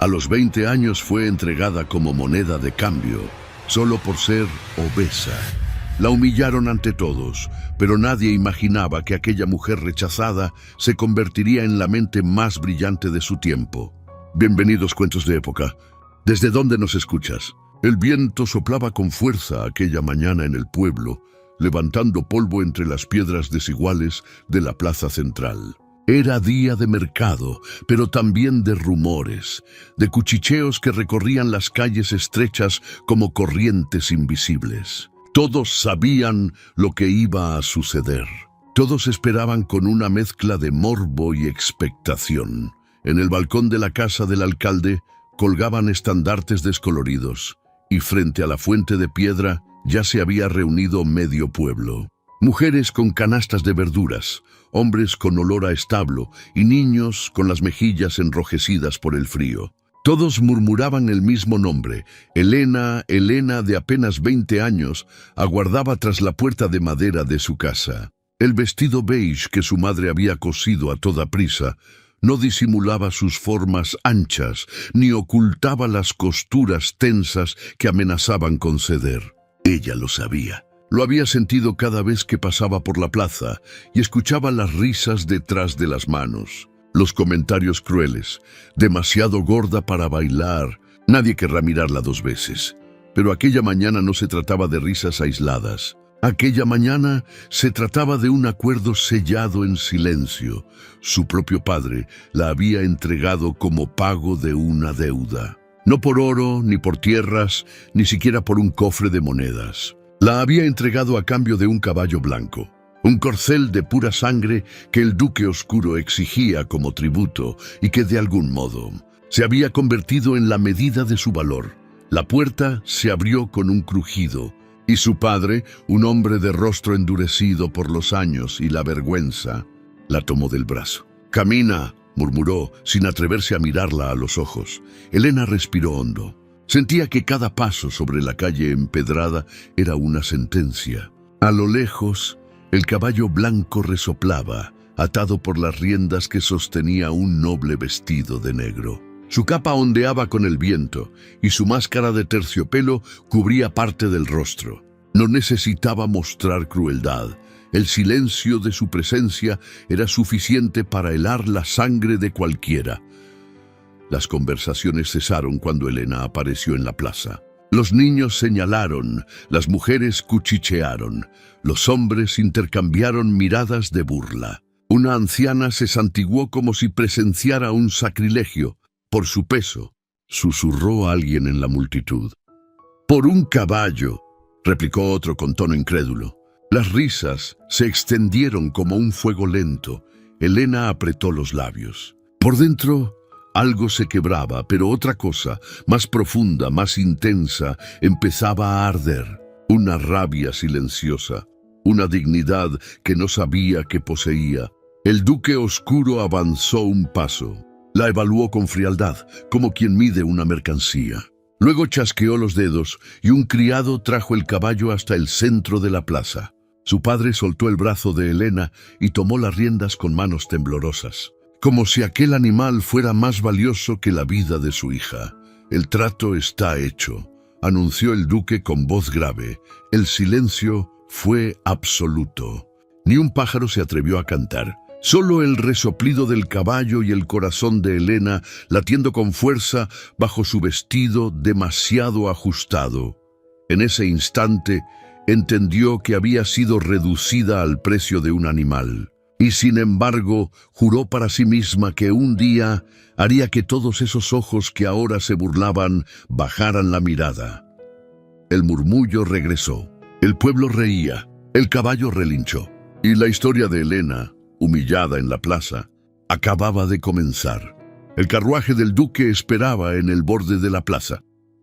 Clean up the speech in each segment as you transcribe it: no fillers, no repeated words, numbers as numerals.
los 20 años fue entregada como moneda de cambio, solo por ser obesa. La humillaron ante todos, pero nadie imaginaba que aquella mujer rechazada se convertiría en la mente más brillante de su tiempo. Bienvenidos Cuentos de Época. ¿Desde dónde nos escuchas? El viento soplaba con fuerza aquella mañana en el pueblo, levantando polvo entre las piedras desiguales de la plaza central. Era día de mercado, pero también de rumores, de cuchicheos que recorrían las calles estrechas como corrientes invisibles. Todos sabían lo que iba a suceder. Todos esperaban con una mezcla de morbo y expectación. En el balcón de la casa del alcalde colgaban estandartes descoloridos, y frente a la fuente de piedra ya se había reunido medio pueblo. Mujeres con canastas de verduras, hombres con olor a establo y niños con las mejillas enrojecidas por el frío. Todos murmuraban el mismo nombre. Elena, de apenas 20 años, aguardaba tras la puerta de madera de su casa. El vestido beige que su madre había cosido a toda prisa no disimulaba sus formas anchas, ni ocultaba las costuras tensas que amenazaban con ceder. Ella lo sabía. Lo había sentido cada vez que pasaba por la plaza y escuchaba las risas detrás de las manos. Los comentarios crueles, demasiado gorda para bailar, nadie querrá mirarla 2 veces. Pero aquella mañana no se trataba de risas aisladas. Aquella mañana se trataba de un acuerdo sellado en silencio. Su propio padre la había entregado como pago de una deuda. No por oro, ni por tierras, ni siquiera por un cofre de monedas. La había entregado a cambio de un caballo blanco, un corcel de pura sangre que el duque oscuro exigía como tributo y que de algún modo se había convertido en la medida de su valor. La puerta se abrió con un crujido y su padre, un hombre de rostro endurecido por los años y la vergüenza, la tomó del brazo. «Camina», murmuró, sin atreverse a mirarla a los ojos. Elena respiró hondo. Sentía que cada paso sobre la calle empedrada era una sentencia. A lo lejos, el caballo blanco resoplaba, atado por las riendas que sostenía un noble vestido de negro. Su capa ondeaba con el viento y su máscara de terciopelo cubría parte del rostro. No necesitaba mostrar crueldad. El silencio de su presencia era suficiente para helar la sangre de cualquiera. Las conversaciones cesaron cuando Elena apareció en la plaza. Los niños señalaron, las mujeres cuchichearon, los hombres intercambiaron miradas de burla. Una anciana se santiguó como si presenciara un sacrilegio. Por su peso, susurró a alguien en la multitud. «Por un caballo», replicó otro con tono incrédulo. Las risas se extendieron como un fuego lento. Elena apretó los labios. Por dentro, algo se quebraba, pero otra cosa, más profunda, más intensa, empezaba a arder. Una rabia silenciosa, una dignidad que no sabía que poseía. El duque oscuro avanzó un paso. La evaluó con frialdad, como quien mide una mercancía. Luego chasqueó los dedos y un criado trajo el caballo hasta el centro de la plaza. Su padre soltó el brazo de Elena y tomó las riendas con manos temblorosas, como si aquel animal fuera más valioso que la vida de su hija. «El trato está hecho», anunció el duque con voz grave. El silencio fue absoluto. Ni un pájaro se atrevió a cantar. Solo el resoplido del caballo y el corazón de Elena latiendo con fuerza bajo su vestido demasiado ajustado. En ese instante entendió que había sido reducida al precio de un animal. Y sin embargo, juró para sí misma que un día haría que todos esos ojos que ahora se burlaban bajaran la mirada. El murmullo regresó. El pueblo reía. El caballo relinchó. Y la historia de Elena, humillada en la plaza, acababa de comenzar. El carruaje del duque esperaba en el borde de la plaza,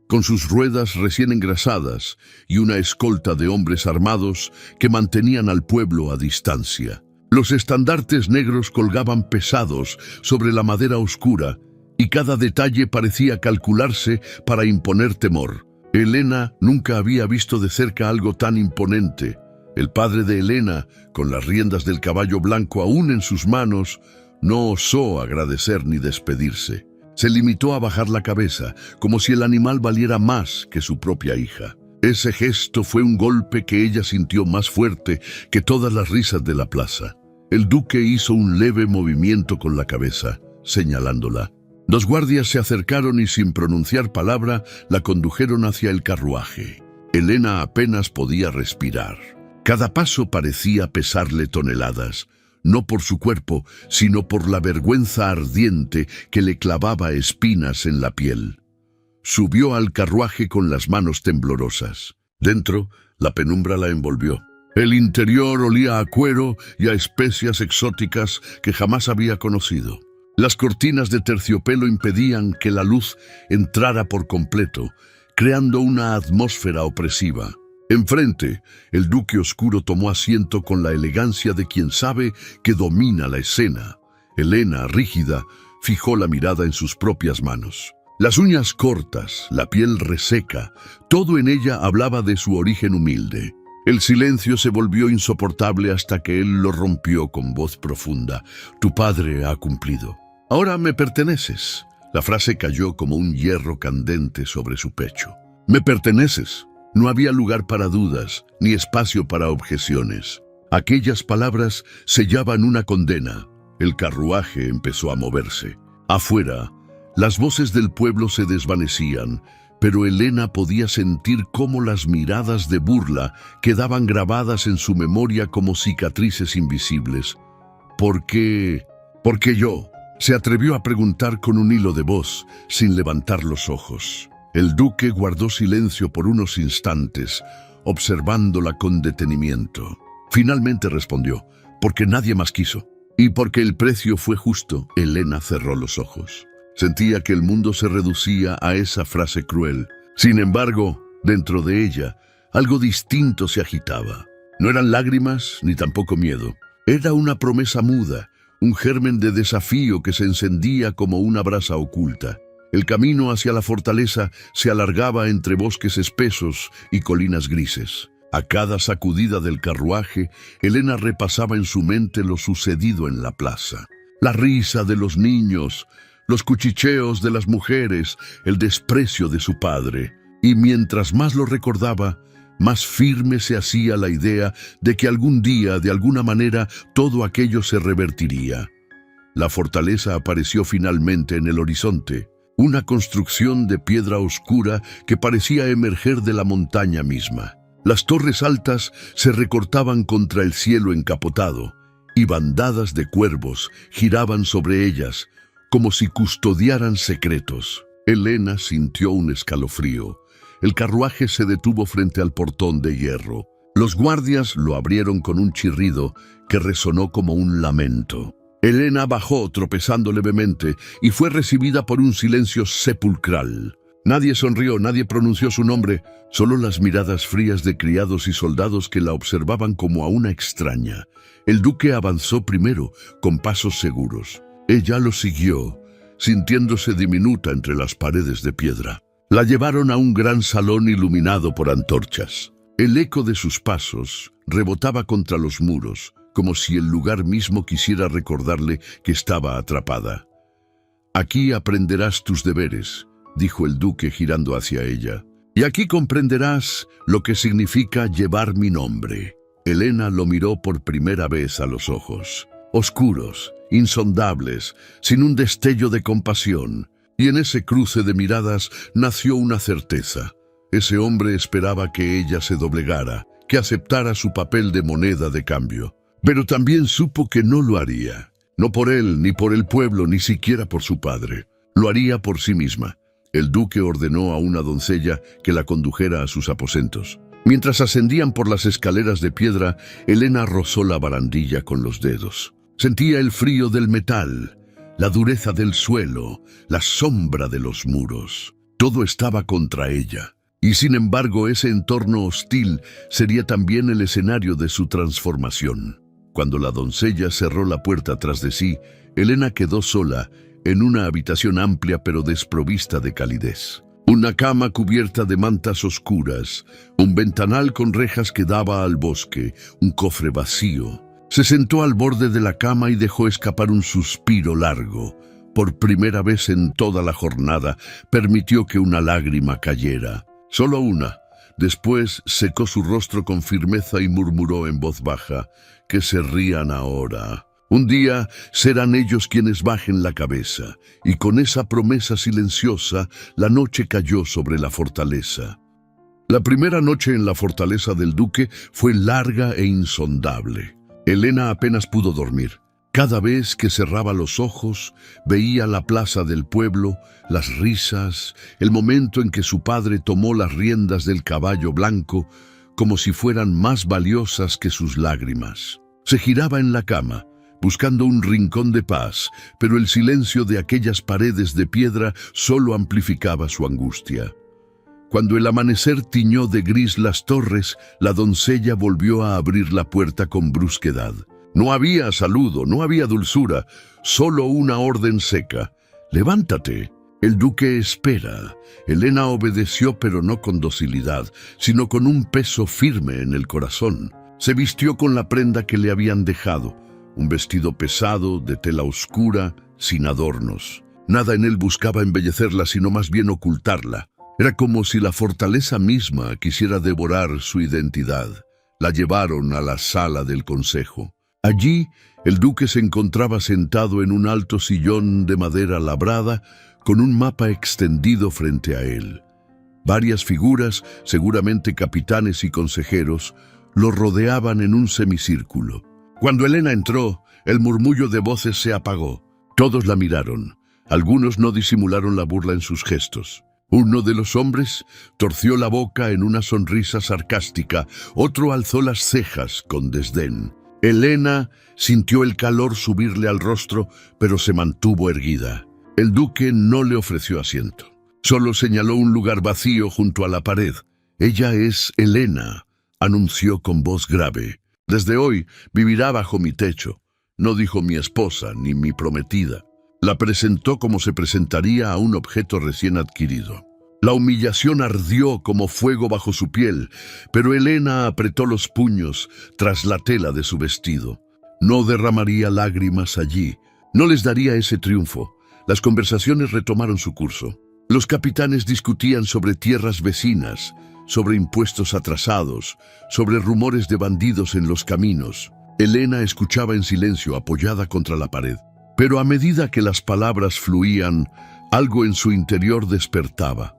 con sus ruedas recién engrasadas y una escolta de hombres armados que mantenían al pueblo a distancia. Los estandartes negros colgaban pesados sobre la madera oscura y cada detalle parecía calcularse para imponer temor. Elena nunca había visto de cerca algo tan imponente. El padre de Elena, con las riendas del caballo blanco aún en sus manos, no osó agradecer ni despedirse. Se limitó a bajar la cabeza, como si el animal valiera más que su propia hija. Ese gesto fue un golpe que ella sintió más fuerte que todas las risas de la plaza. El duque hizo un leve movimiento con la cabeza, señalándola. Los guardias se acercaron y sin pronunciar palabra la condujeron hacia el carruaje. Helena apenas podía respirar. Cada paso parecía pesarle toneladas, no por su cuerpo, sino por la vergüenza ardiente que le clavaba espinas en la piel. Subió al carruaje con las manos temblorosas. Dentro, la penumbra la envolvió. El interior olía a cuero y a especias exóticas que jamás había conocido. Las cortinas de terciopelo impedían que la luz entrara por completo, creando una atmósfera opresiva. Enfrente, el duque oscuro tomó asiento con la elegancia de quien sabe que domina la escena. Helena, rígida, fijó la mirada en sus propias manos. Las uñas cortas, la piel reseca, todo en ella hablaba de su origen humilde. El silencio se volvió insoportable hasta que él lo rompió con voz profunda. «Tu padre ha cumplido. Ahora me perteneces». La frase cayó como un hierro candente sobre su pecho. «Me perteneces». No había lugar para dudas, ni espacio para objeciones. Aquellas palabras sellaban una condena. El carruaje empezó a moverse. Afuera, las voces del pueblo se desvanecían, pero Helena podía sentir cómo las miradas de burla quedaban grabadas en su memoria como cicatrices invisibles. ¿Por qué? ¿Por qué yo? Se atrevió a preguntar con un hilo de voz, sin levantar los ojos. El duque guardó silencio por unos instantes, observándola con detenimiento. Finalmente respondió, «Porque nadie más quiso. Y porque el precio fue justo». Helena cerró los ojos. Sentía que el mundo se reducía a esa frase cruel. Sin embargo, dentro de ella, algo distinto se agitaba. No eran lágrimas ni tampoco miedo. Era una promesa muda, un germen de desafío que se encendía como una brasa oculta. El camino hacia la fortaleza se alargaba entre bosques espesos y colinas grises. A cada sacudida del carruaje, Helena repasaba en su mente lo sucedido en la plaza. La risa de los niños, los cuchicheos de las mujeres, el desprecio de su padre. Y mientras más lo recordaba, más firme se hacía la idea de que algún día, de alguna manera, todo aquello se revertiría. La fortaleza apareció finalmente en el horizonte. Una construcción de piedra oscura que parecía emerger de la montaña misma. Las torres altas se recortaban contra el cielo encapotado, y bandadas de cuervos giraban sobre ellas, como si custodiaran secretos. Helena sintió un escalofrío. El carruaje se detuvo frente al portón de hierro. Los guardias lo abrieron con un chirrido que resonó como un lamento. Helena bajó tropezando levemente y fue recibida por un silencio sepulcral. Nadie sonrió, nadie pronunció su nombre, solo las miradas frías de criados y soldados que la observaban como a una extraña. El duque avanzó primero, con pasos seguros. Ella lo siguió, sintiéndose diminuta entre las paredes de piedra. La llevaron a un gran salón iluminado por antorchas. El eco de sus pasos rebotaba contra los muros, como si el lugar mismo quisiera recordarle que estaba atrapada. «Aquí aprenderás tus deberes», dijo el duque girando hacia ella. «Y aquí comprenderás lo que significa llevar mi nombre». Helena lo miró por primera vez a los ojos, oscuros, insondables, sin un destello de compasión. Y en ese cruce de miradas nació una certeza. Ese hombre esperaba que ella se doblegara, que aceptara su papel de moneda de cambio. Pero también supo que no lo haría. No por él, ni por el pueblo, ni siquiera por su padre. Lo haría por sí misma. El duque ordenó a una doncella que la condujera a sus aposentos. Mientras ascendían por las escaleras de piedra, Helena rozó la barandilla con los dedos. Sentía el frío del metal, la dureza del suelo, la sombra de los muros. Todo estaba contra ella. Y sin embargo, ese entorno hostil sería también el escenario de su transformación. Cuando la doncella cerró la puerta tras de sí, Helena quedó sola en una habitación amplia pero desprovista de calidez. Una cama cubierta de mantas oscuras, un ventanal con rejas que daba al bosque, un cofre vacío. Se sentó al borde de la cama y dejó escapar un suspiro largo. Por primera vez en toda la jornada, permitió que una lágrima cayera. Solo una. Después secó su rostro con firmeza y murmuró en voz baja: «Que se rían ahora. Un día serán ellos quienes bajen la cabeza». Y con esa promesa silenciosa, la noche cayó sobre la fortaleza. La primera noche en la fortaleza del duque fue larga e insondable. Helena apenas pudo dormir. Cada vez que cerraba los ojos, veía la plaza del pueblo, las risas, el momento en que su padre tomó las riendas del caballo blanco, como si fueran más valiosas que sus lágrimas. Se giraba en la cama, buscando un rincón de paz, pero el silencio de aquellas paredes de piedra solo amplificaba su angustia. Cuando el amanecer tiñó de gris las torres, la doncella volvió a abrir la puerta con brusquedad. No había saludo, no había dulzura, solo una orden seca: «Levántate, el duque espera». Helena obedeció, pero no con docilidad, sino con un peso firme en el corazón. Se vistió con la prenda que le habían dejado, un vestido pesado, de tela oscura, sin adornos. Nada en él buscaba embellecerla, sino más bien ocultarla. Era como si la fortaleza misma quisiera devorar su identidad. La llevaron a la sala del consejo. Allí, el duque se encontraba sentado en un alto sillón de madera labrada, con un mapa extendido frente a él. Varias figuras, seguramente capitanes y consejeros, lo rodeaban en un semicírculo. Cuando Helena entró, el murmullo de voces se apagó. Todos la miraron. Algunos no disimularon la burla en sus gestos. Uno de los hombres torció la boca en una sonrisa sarcástica, otro alzó las cejas con desdén. Helena sintió el calor subirle al rostro, pero se mantuvo erguida. El duque no le ofreció asiento. Solo señaló un lugar vacío junto a la pared. «Ella es Helena», anunció con voz grave. «Desde hoy vivirá bajo mi techo». No dijo mi esposa ni mi prometida. La presentó como se presentaría a un objeto recién adquirido. La humillación ardió como fuego bajo su piel, pero Helena apretó los puños tras la tela de su vestido. No derramaría lágrimas allí, no les daría ese triunfo. Las conversaciones retomaron su curso. Los capitanes discutían sobre tierras vecinas, sobre impuestos atrasados, sobre rumores de bandidos en los caminos. Helena escuchaba en silencio, apoyada contra la pared. Pero a medida que las palabras fluían, algo en su interior despertaba.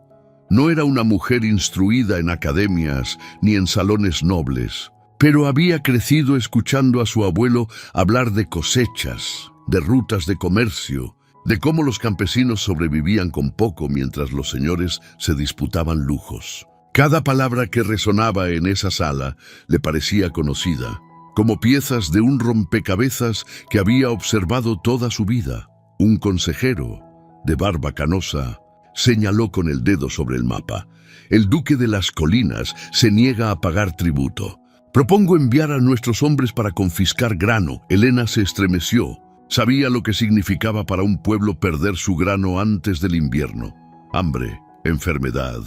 No era una mujer instruida en academias ni en salones nobles, pero había crecido escuchando a su abuelo hablar de cosechas, de rutas de comercio, de cómo los campesinos sobrevivían con poco mientras los señores se disputaban lujos. Cada palabra que resonaba en esa sala le parecía conocida, como piezas de un rompecabezas que había observado toda su vida. Un consejero, de barba canosa, señaló con el dedo sobre el mapa. «El duque de las colinas se niega a pagar tributo. Propongo enviar a nuestros hombres para confiscar grano». Helena se estremeció. Sabía lo que significaba para un pueblo perder su grano antes del invierno. Hambre, enfermedad,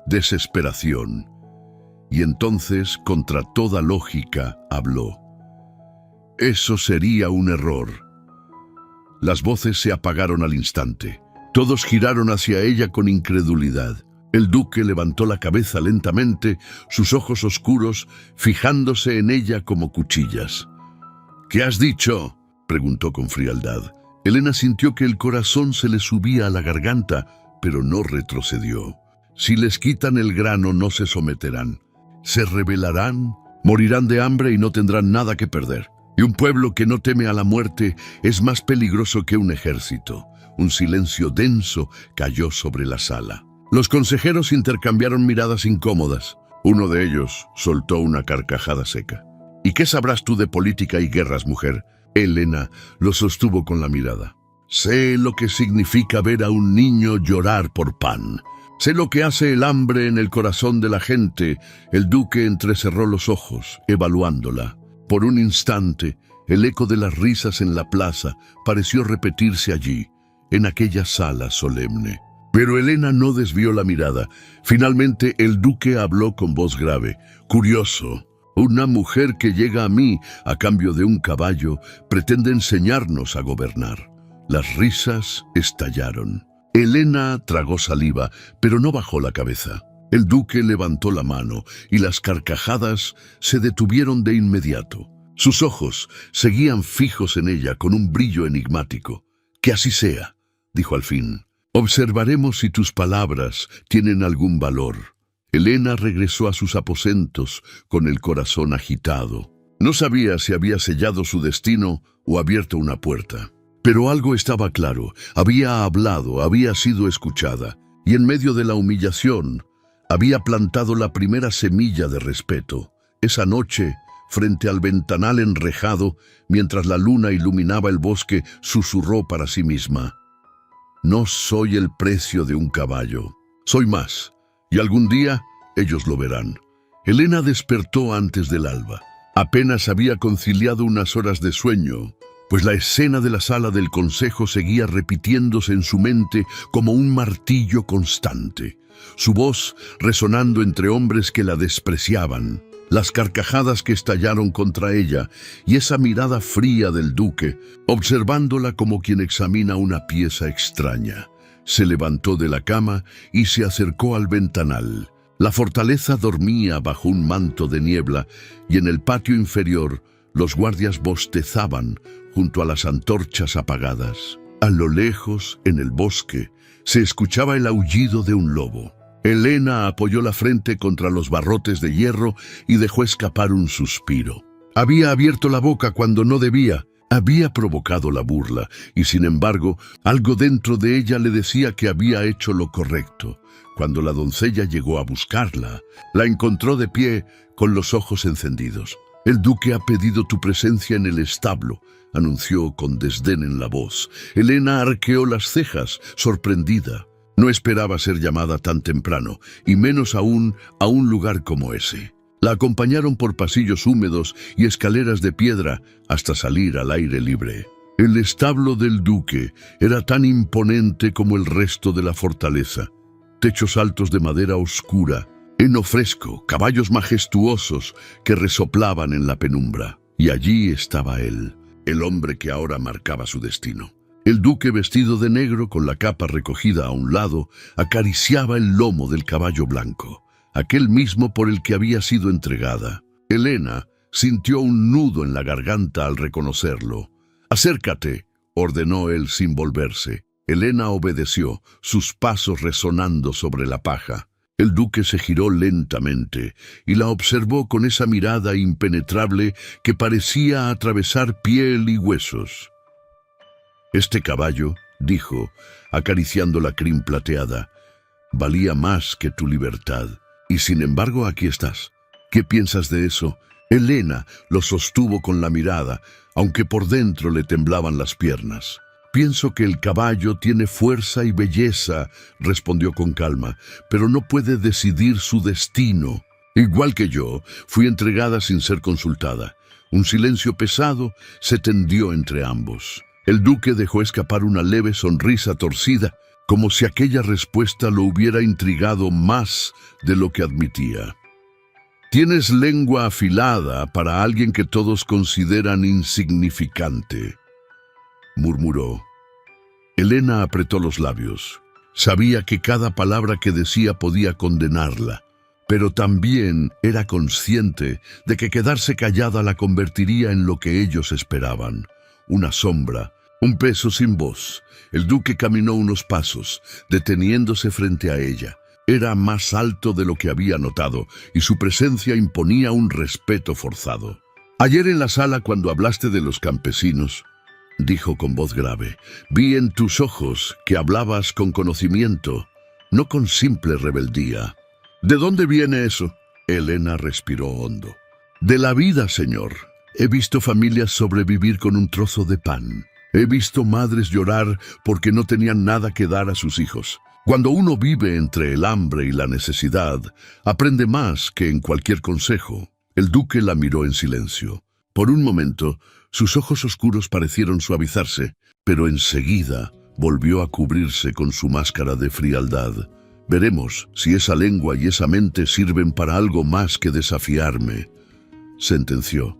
desesperación. Y entonces, contra toda lógica, habló. «Eso sería un error». Las voces se apagaron al instante. Todos giraron hacia ella con incredulidad. El duque levantó la cabeza lentamente, sus ojos oscuros fijándose en ella como cuchillas. «¿Qué has dicho?», preguntó con frialdad. Helena sintió que el corazón se le subía a la garganta, pero no retrocedió. «Si les quitan el grano, no se someterán. Se rebelarán, morirán de hambre y no tendrán nada que perder. Y un pueblo que no teme a la muerte es más peligroso que un ejército». Un silencio denso cayó sobre la sala. Los consejeros intercambiaron miradas incómodas. Uno de ellos soltó una carcajada seca. «¿Y qué sabrás tú de política y guerras, mujer?». Helena lo sostuvo con la mirada. «Sé lo que significa ver a un niño llorar por pan. Sé lo que hace el hambre en el corazón de la gente». El duque entrecerró los ojos, evaluándola. Por un instante, el eco de las risas en la plaza pareció repetirse allí, en aquella sala solemne. Pero Helena no desvió la mirada. Finalmente el duque habló con voz grave. «Curioso, una mujer que llega a mí a cambio de un caballo pretende enseñarnos a gobernar. Las risas estallaron. Elena tragó saliva, pero no bajó la cabeza. El duque levantó la mano y las carcajadas se detuvieron de inmediato. Sus ojos seguían fijos en ella con un brillo enigmático. «Que así sea», dijo al fin. «Observaremos si tus palabras tienen algún valor». Elena regresó a sus aposentos con el corazón agitado. No sabía si había sellado su destino o abierto una puerta. Pero algo estaba claro: había hablado, había sido escuchada, y en medio de la humillación había plantado la primera semilla de respeto. Esa noche, frente al ventanal enrejado, mientras la luna iluminaba el bosque, susurró para sí misma: «No soy el precio de un caballo, soy más, y algún día ellos lo verán». Elena despertó antes del alba. Apenas había conciliado unas horas de sueño, pues la escena de la sala del consejo seguía repitiéndose en su mente como un martillo constante. Su voz resonando entre hombres que la despreciaban, las carcajadas que estallaron contra ella y esa mirada fría del duque, observándola como quien examina una pieza extraña. Se levantó de la cama y se acercó al ventanal. La fortaleza dormía bajo un manto de niebla y en el patio inferior los guardias bostezaban junto a las antorchas apagadas. A lo lejos, en el bosque, se escuchaba el aullido de un lobo. Elena apoyó la frente contra los barrotes de hierro y dejó escapar un suspiro. Había abierto la boca cuando no debía. Había provocado la burla y, sin embargo, algo dentro de ella le decía que había hecho lo correcto. Cuando la doncella llegó a buscarla, la encontró de pie con los ojos encendidos. «El duque ha pedido tu presencia en el establo», anunció con desdén en la voz. Elena arqueó las cejas, sorprendida. No esperaba ser llamada tan temprano, y menos aún a un lugar como ese. La acompañaron por pasillos húmedos y escaleras de piedra hasta salir al aire libre. El establo del duque era tan imponente como el resto de la fortaleza. Techos altos de madera oscura, heno fresco, caballos majestuosos que resoplaban en la penumbra. Y allí estaba él, el hombre que ahora marcaba su destino. El duque, vestido de negro, con la capa recogida a un lado, acariciaba el lomo del caballo blanco, aquel mismo por el que había sido entregada. Elena sintió un nudo en la garganta al reconocerlo. «Acércate», ordenó él sin volverse. Elena obedeció, sus pasos resonando sobre la paja. El duque se giró lentamente y la observó con esa mirada impenetrable que parecía atravesar piel y huesos. «Este caballo», dijo, acariciando la crin plateada, «valía más que tu libertad. Y sin embargo aquí estás. ¿Qué piensas de eso?» Elena lo sostuvo con la mirada, aunque por dentro le temblaban las piernas. «Pienso que el caballo tiene fuerza y belleza», respondió con calma, «pero no puede decidir su destino. Igual que yo, fui entregada sin ser consultada». Un silencio pesado se tendió entre ambos. El duque dejó escapar una leve sonrisa torcida, como si aquella respuesta lo hubiera intrigado más de lo que admitía. «Tienes lengua afilada para alguien que todos consideran insignificante», murmuró. Elena apretó los labios. Sabía que cada palabra que decía podía condenarla, pero también era consciente de que quedarse callada la convertiría en lo que ellos esperaban: una sombra, un peso sin voz. El duque caminó unos pasos, deteniéndose frente a ella. Era más alto de lo que había notado, y su presencia imponía un respeto forzado. «Ayer en la sala, cuando hablaste de los campesinos», dijo con voz grave, «vi en tus ojos que hablabas con conocimiento, no con simple rebeldía». «¿De dónde viene eso?». Elena respiró hondo. «De la vida, señor. He visto familias sobrevivir con un trozo de pan. He visto madres llorar porque no tenían nada que dar a sus hijos. Cuando uno vive entre el hambre y la necesidad, aprende más que en cualquier consejo». El duque la miró en silencio. Por un momento, sus ojos oscuros parecieron suavizarse, pero enseguida volvió a cubrirse con su máscara de frialdad. «Veremos si esa lengua y esa mente sirven para algo más que desafiarme», sentenció.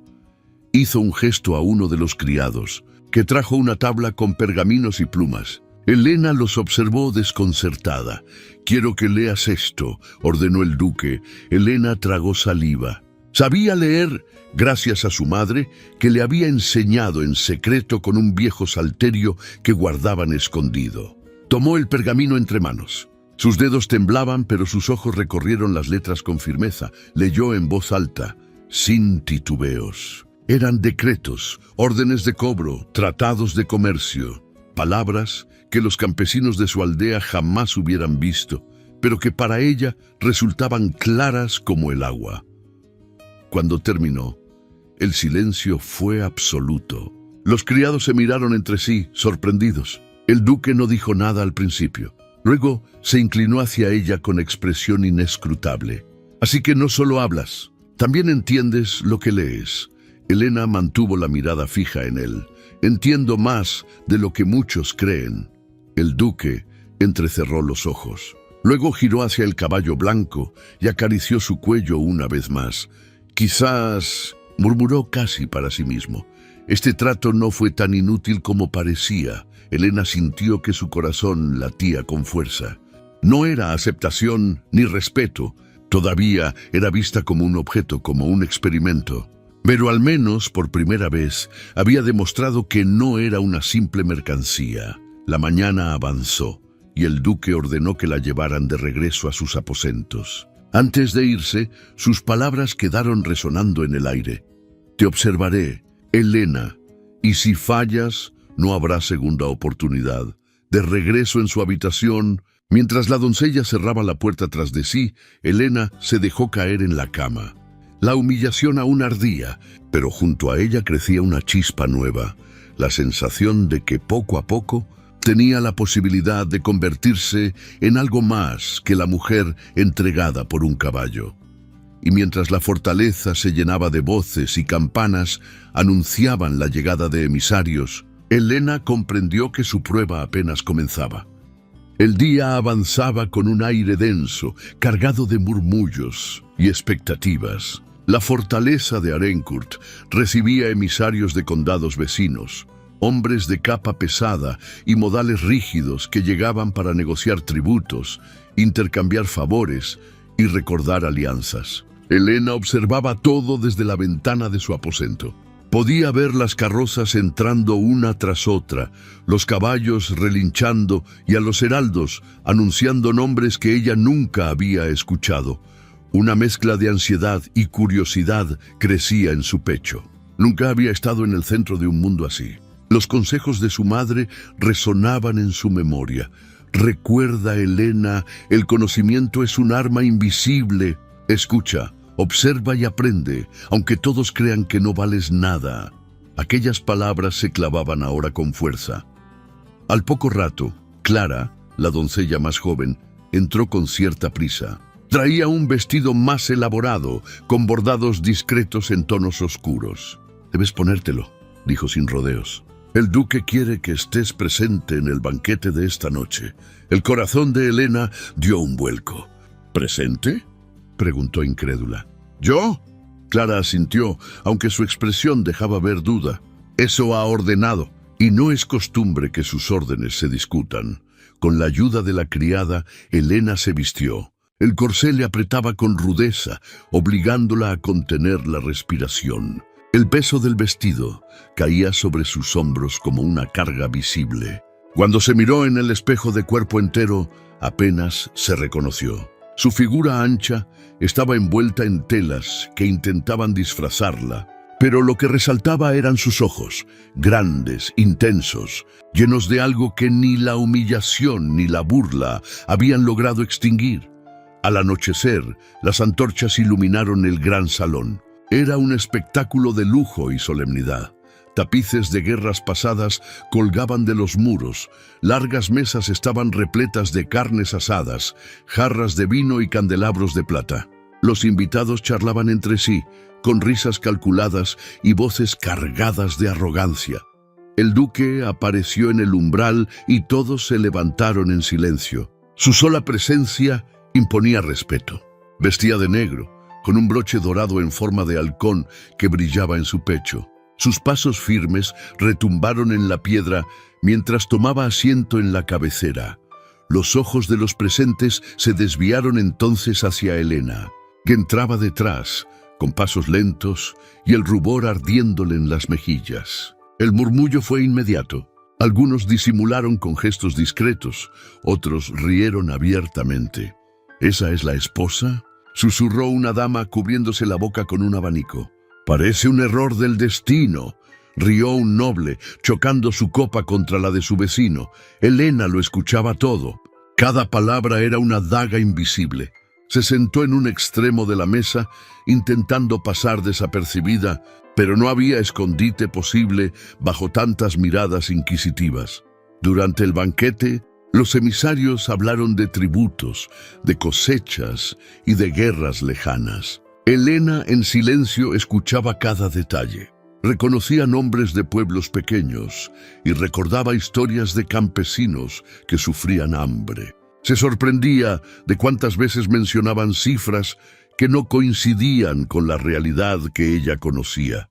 Hizo un gesto a uno de los criados. que trajo una tabla con pergaminos y plumas. Elena los observó desconcertada. «Quiero que leas esto», ordenó el duque. Elena tragó saliva. Sabía leer gracias a su madre, que le había enseñado en secreto con un viejo salterio que guardaban escondido. Tomó el pergamino entre manos. Sus dedos temblaban, pero sus ojos recorrieron las letras con firmeza. Leyó en voz alta, sin titubeos. Eran decretos, órdenes de cobro, tratados de comercio, palabras que los campesinos de su aldea jamás hubieran visto, pero que para ella resultaban claras como el agua. Cuando terminó, el silencio fue absoluto. Los criados se miraron entre sí, sorprendidos. El duque no dijo nada al principio. Luego se inclinó hacia ella con expresión inescrutable. «Así que no solo hablas, también entiendes lo que lees». Elena mantuvo la mirada fija en él. «Entiendo más de lo que muchos creen». El duque entrecerró los ojos. Luego giró hacia el caballo blanco y acarició su cuello una vez más. «Quizás», murmuró casi para sí mismo, «este trato no fue tan inútil como parecía». Elena sintió que su corazón latía con fuerza. No era aceptación ni respeto. Todavía era vista como un objeto, como un experimento. Pero al menos, por primera vez, había demostrado que no era una simple mercancía. La mañana avanzó y el duque ordenó que la llevaran de regreso a sus aposentos. Antes de irse, sus palabras quedaron resonando en el aire. «Te observaré, Elena, y si fallas, no habrá segunda oportunidad». De regreso en su habitación, mientras la doncella cerraba la puerta tras de sí, Elena se dejó caer en la cama. La humillación aún ardía, pero junto a ella crecía una chispa nueva, la sensación de que poco a poco tenía la posibilidad de convertirse en algo más que la mujer entregada por un caballo. Y mientras la fortaleza se llenaba de voces y campanas anunciaban la llegada de emisarios, Elena comprendió que su prueba apenas comenzaba. El día avanzaba con un aire denso, cargado de murmullos y expectativas. La fortaleza de Arincourt recibía emisarios de condados vecinos, hombres de capa pesada y modales rígidos que llegaban para negociar tributos, intercambiar favores y recordar alianzas. Elena observaba todo desde la ventana de su aposento. Podía ver las carrozas entrando una tras otra, los caballos relinchando y a los heraldos anunciando nombres que ella nunca había escuchado. Una mezcla de ansiedad y curiosidad crecía en su pecho. Nunca había estado en el centro de un mundo así. Los consejos de su madre resonaban en su memoria. «Recuerda, Elena, el conocimiento es un arma invisible. Escucha, observa y aprende, aunque todos crean que no vales nada». Aquellas palabras se clavaban ahora con fuerza. Al poco rato, Clara, la doncella más joven, entró con cierta prisa. Traía un vestido más elaborado, con bordados discretos en tonos oscuros. «Debes ponértelo», dijo sin rodeos. «El duque quiere que estés presente en el banquete de esta noche». El corazón de Elena dio un vuelco. «¿Presente?», preguntó incrédula. «¿Yo?». Clara asintió, aunque su expresión dejaba ver duda. «Eso ha ordenado, y no es costumbre que sus órdenes se discutan». Con la ayuda de la criada, Elena se vistió. El corsé le apretaba con rudeza, obligándola a contener la respiración. El peso del vestido caía sobre sus hombros como una carga visible. Cuando se miró en el espejo de cuerpo entero, apenas se reconoció. Su figura ancha estaba envuelta en telas que intentaban disfrazarla, pero lo que resaltaba eran sus ojos, grandes, intensos, llenos de algo que ni la humillación ni la burla habían logrado extinguir. Al anochecer, las antorchas iluminaron el gran salón. Era un espectáculo de lujo y solemnidad. Tapices de guerras pasadas colgaban de los muros, largas mesas estaban repletas de carnes asadas, jarras de vino y candelabros de plata. Los invitados charlaban entre sí, con risas calculadas y voces cargadas de arrogancia. El duque apareció en el umbral y todos se levantaron en silencio. Su sola presencia imponía respeto. Vestía de negro, con un broche dorado en forma de halcón que brillaba en su pecho. Sus pasos firmes retumbaron en la piedra mientras tomaba asiento en la cabecera. Los ojos de los presentes se desviaron entonces hacia Helena, que entraba detrás, con pasos lentos y el rubor ardiéndole en las mejillas. El murmullo fue inmediato. Algunos disimularon con gestos discretos, otros rieron abiertamente. «¿Esa es la esposa?», susurró una dama cubriéndose la boca con un abanico. «Parece un error del destino», rió un noble, chocando su copa contra la de su vecino. Helena lo escuchaba todo. Cada palabra era una daga invisible. Se sentó en un extremo de la mesa, intentando pasar desapercibida, pero no había escondite posible bajo tantas miradas inquisitivas. Durante el banquete, los emisarios hablaron de tributos, de cosechas y de guerras lejanas. Helena, en silencio, escuchaba cada detalle. Reconocía nombres de pueblos pequeños y recordaba historias de campesinos que sufrían hambre. Se sorprendía de cuántas veces mencionaban cifras que no coincidían con la realidad que ella conocía.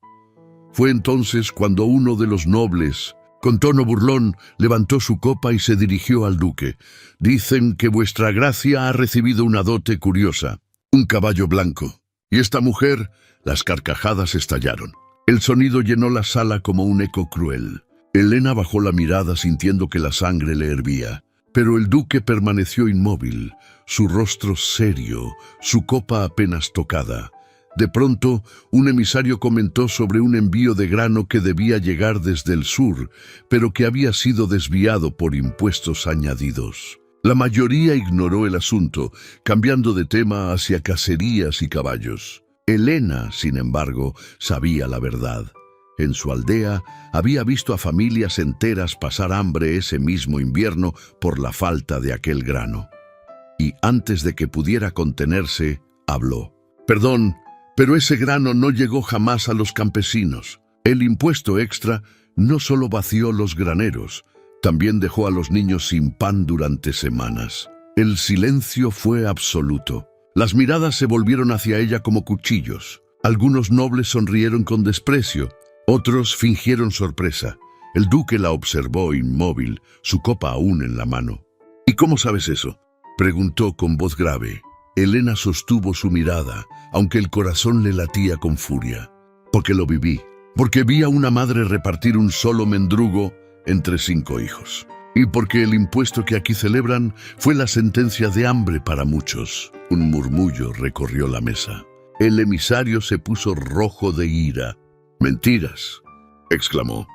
Fue entonces cuando uno de los nobles, con tono burlón, levantó su copa y se dirigió al duque. «Dicen que vuestra gracia ha recibido una dote curiosa, un caballo blanco». Y esta mujer, las carcajadas estallaron. El sonido llenó la sala como un eco cruel. Helena bajó la mirada sintiendo que la sangre le hervía. Pero el duque permaneció inmóvil, su rostro serio, su copa apenas tocada. De pronto, un emisario comentó sobre un envío de grano que debía llegar desde el sur, pero que había sido desviado por impuestos añadidos. La mayoría ignoró el asunto, cambiando de tema hacia cacerías y caballos. Helena, sin embargo, sabía la verdad. En su aldea había visto a familias enteras pasar hambre ese mismo invierno por la falta de aquel grano. Y antes de que pudiera contenerse, habló. «Perdón, pero ese grano no llegó jamás a los campesinos. El impuesto extra no solo vació los graneros, también dejó a los niños sin pan durante semanas». El silencio fue absoluto. Las miradas se volvieron hacia ella como cuchillos. Algunos nobles sonrieron con desprecio, otros fingieron sorpresa. El duque la observó inmóvil, su copa aún en la mano. «¿Y cómo sabes eso?», preguntó con voz grave. Helena sostuvo su mirada, aunque el corazón le latía con furia. «Porque lo viví, porque vi a una madre repartir un solo mendrugo entre 5 hijos. Y porque el impuesto que aquí celebran fue la sentencia de hambre para muchos». Un murmullo recorrió la mesa. El emisario se puso rojo de ira. «Mentiras», exclamó.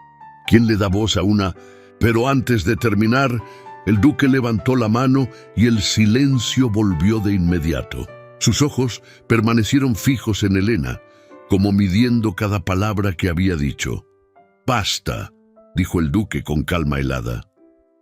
«¿Quién le da voz a una...?» Pero antes de terminar, el duque levantó la mano y el silencio volvió de inmediato. Sus ojos permanecieron fijos en Helena, como midiendo cada palabra que había dicho. «Basta», dijo el duque con calma helada.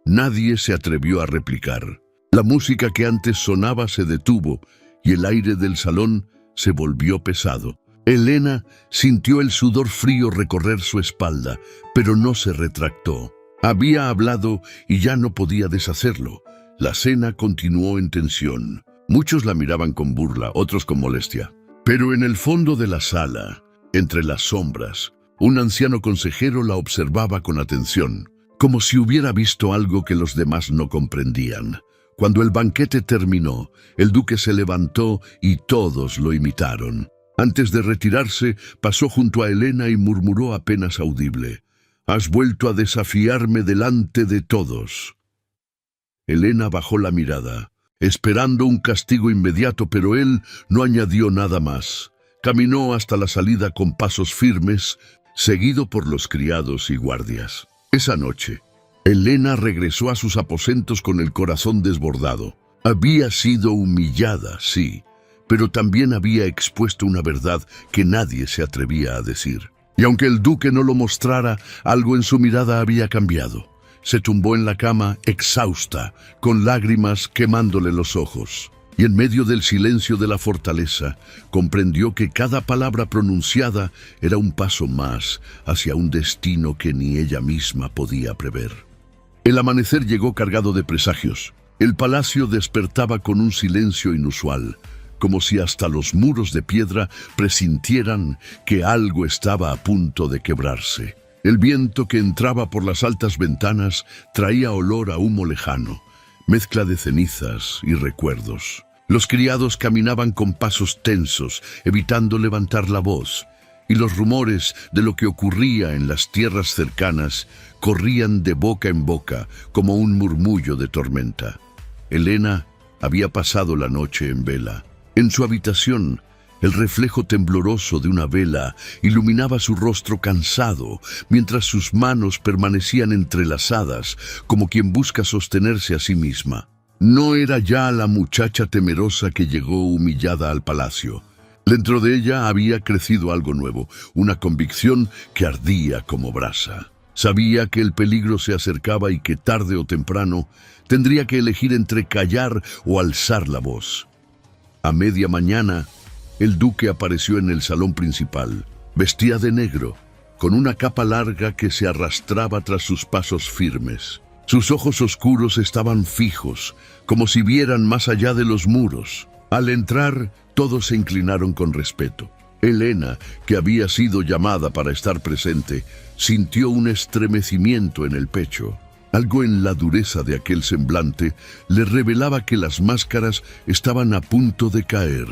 Nadie se atrevió a replicar. La música que antes sonaba se detuvo y el aire del salón se volvió pesado. Helena sintió el sudor frío recorrer su espalda, pero no se retractó. Había hablado y ya no podía deshacerlo. La cena continuó en tensión. Muchos la miraban con burla, otros con molestia. Pero en el fondo de la sala, entre las sombras, un anciano consejero la observaba con atención, como si hubiera visto algo que los demás no comprendían. Cuando el banquete terminó, el duque se levantó y todos lo imitaron. Antes de retirarse, pasó junto a Helena y murmuró apenas audible: «Has vuelto a desafiarme delante de todos». Helena bajó la mirada, esperando un castigo inmediato, pero él no añadió nada más. Caminó hasta la salida con pasos firmes, seguido por los criados y guardias. Esa noche, Helena regresó a sus aposentos con el corazón desbordado. Había sido humillada, sí, pero también había expuesto una verdad que nadie se atrevía a decir. Y aunque el duque no lo mostrara, algo en su mirada había cambiado. Se tumbó en la cama, exhausta, con lágrimas quemándole los ojos. Y en medio del silencio de la fortaleza, comprendió que cada palabra pronunciada era un paso más hacia un destino que ni ella misma podía prever. El amanecer llegó cargado de presagios. El palacio despertaba con un silencio inusual, como si hasta los muros de piedra presintieran que algo estaba a punto de quebrarse. El viento que entraba por las altas ventanas traía olor a humo lejano, mezcla de cenizas y recuerdos. Los criados caminaban con pasos tensos, evitando levantar la voz, y los rumores de lo que ocurría en las tierras cercanas corrían de boca en boca como un murmullo de tormenta. Elena había pasado la noche en vela. En su habitación, el reflejo tembloroso de una vela iluminaba su rostro cansado, mientras sus manos permanecían entrelazadas, como quien busca sostenerse a sí misma. No era ya la muchacha temerosa que llegó humillada al palacio. Dentro de ella había crecido algo nuevo, una convicción que ardía como brasa. Sabía que el peligro se acercaba y que tarde o temprano tendría que elegir entre callar o alzar la voz. A media mañana, el duque apareció en el salón principal. Vestía de negro, con una capa larga que se arrastraba tras sus pasos firmes. Sus ojos oscuros estaban fijos, como si vieran más allá de los muros. Al entrar, todos se inclinaron con respeto. Elena, que había sido llamada para estar presente, sintió un estremecimiento en el pecho. Algo en la dureza de aquel semblante le revelaba que las máscaras estaban a punto de caer.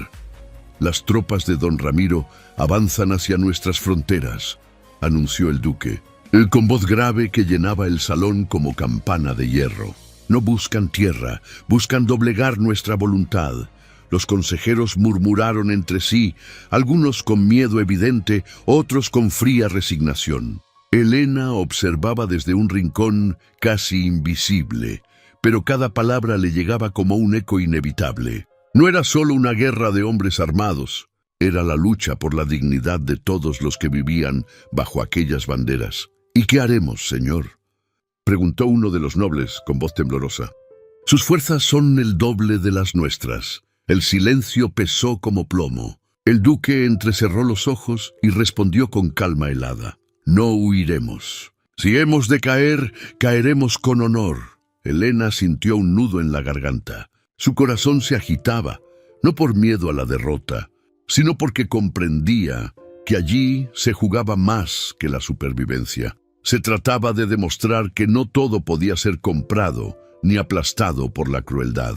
«Las tropas de don Ramiro avanzan hacia nuestras fronteras», anunció el duque, con voz grave que llenaba el salón como campana de hierro. «No buscan tierra, buscan doblegar nuestra voluntad». Los consejeros murmuraron entre sí, algunos con miedo evidente, otros con fría resignación. Elena observaba desde un rincón casi invisible, pero cada palabra le llegaba como un eco inevitable. No era solo una guerra de hombres armados, era la lucha por la dignidad de todos los que vivían bajo aquellas banderas. «¿Y qué haremos, señor?», preguntó uno de los nobles con voz temblorosa. «Sus fuerzas son el doble de las nuestras». El silencio pesó como plomo. El duque entrecerró los ojos y respondió con calma helada: «No huiremos. Si hemos de caer, caeremos con honor». Elena sintió un nudo en la garganta. Su corazón se agitaba, no por miedo a la derrota, sino porque comprendía que allí se jugaba más que la supervivencia. Se trataba de demostrar que no todo podía ser comprado ni aplastado por la crueldad.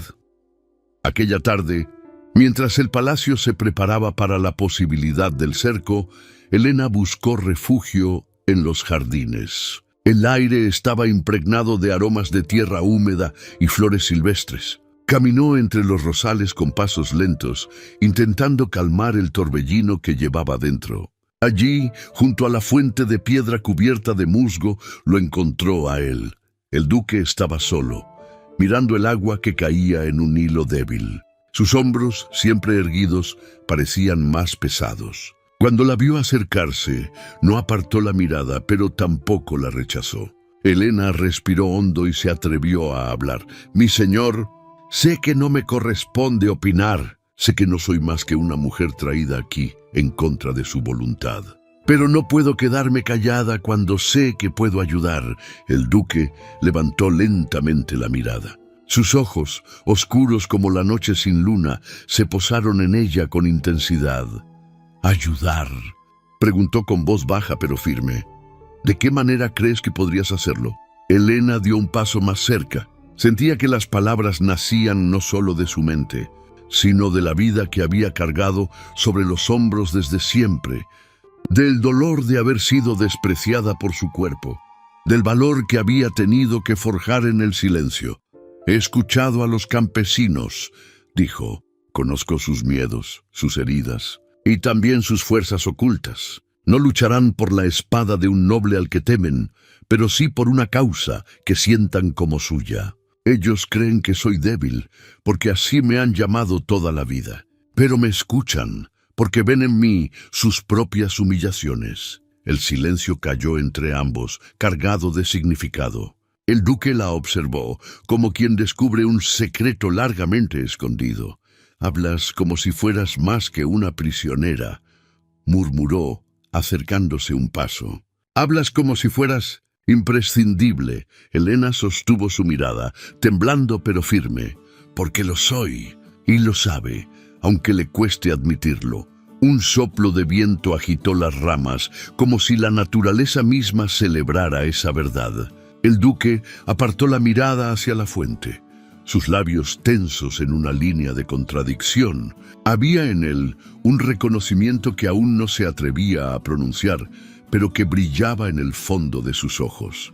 Aquella tarde, mientras el palacio se preparaba para la posibilidad del cerco, Elena buscó refugio en los jardines. El aire estaba impregnado de aromas de tierra húmeda y flores silvestres. Caminó entre los rosales con pasos lentos, intentando calmar el torbellino que llevaba dentro. Allí, junto a la fuente de piedra cubierta de musgo, lo encontró a él. El duque estaba solo, mirando el agua que caía en un hilo débil. Sus hombros, siempre erguidos, parecían más pesados. Cuando la vio acercarse, no apartó la mirada, pero tampoco la rechazó. Elena respiró hondo y se atrevió a hablar. «Mi señor, sé que no me corresponde opinar. Sé que no soy más que una mujer traída aquí en contra de su voluntad. Pero no puedo quedarme callada cuando sé que puedo ayudar». El duque levantó lentamente la mirada. Sus ojos, oscuros como la noche sin luna, se posaron en ella con intensidad. «¿Ayudar?», preguntó con voz baja pero firme. «¿De qué manera crees que podrías hacerlo?». Elena dio un paso más cerca. Sentía que las palabras nacían no solo de su mente, sino de la vida que había cargado sobre los hombros desde siempre, del dolor de haber sido despreciada por su cuerpo, del valor que había tenido que forjar en el silencio. «He escuchado a los campesinos», dijo. «Conozco sus miedos, sus heridas y también sus fuerzas ocultas. No lucharán por la espada de un noble al que temen, pero sí por una causa que sientan como suya. Ellos creen que soy débil, porque así me han llamado toda la vida. Pero me escuchan, porque ven en mí sus propias humillaciones». El silencio cayó entre ambos, cargado de significado. El duque la observó, como quien descubre un secreto largamente escondido. «Hablas como si fueras más que una prisionera», murmuró, acercándose un paso. «Hablas como si fueras imprescindible». Elena sostuvo su mirada, temblando pero firme. «Porque lo soy, y lo sabe. aunque le cueste admitirlo. Un soplo de viento agitó las ramas, como si la naturaleza misma celebrara esa verdad. El duque apartó la mirada hacia la fuente, sus labios tensos en una línea de contradicción. Había en él un reconocimiento que aún no se atrevía a pronunciar, pero que brillaba en el fondo de sus ojos.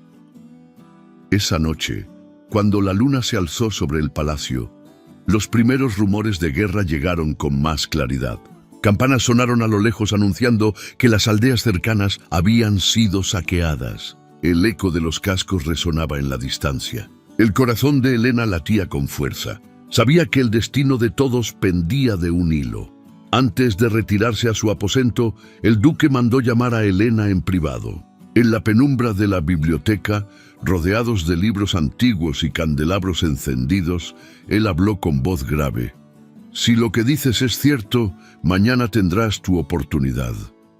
Esa noche, cuando la luna se alzó sobre el palacio, los primeros rumores de guerra llegaron con más claridad. Campanas sonaron a lo lejos anunciando que las aldeas cercanas habían sido saqueadas. El eco de los cascos resonaba en la distancia. El corazón de Helena latía con fuerza. Sabía que el destino de todos pendía de un hilo. Antes de retirarse a su aposento, el duque mandó llamar a Helena en privado. En la penumbra de la biblioteca, rodeados de libros antiguos y candelabros encendidos, él habló con voz grave. «Si lo que dices es cierto, mañana tendrás tu oportunidad.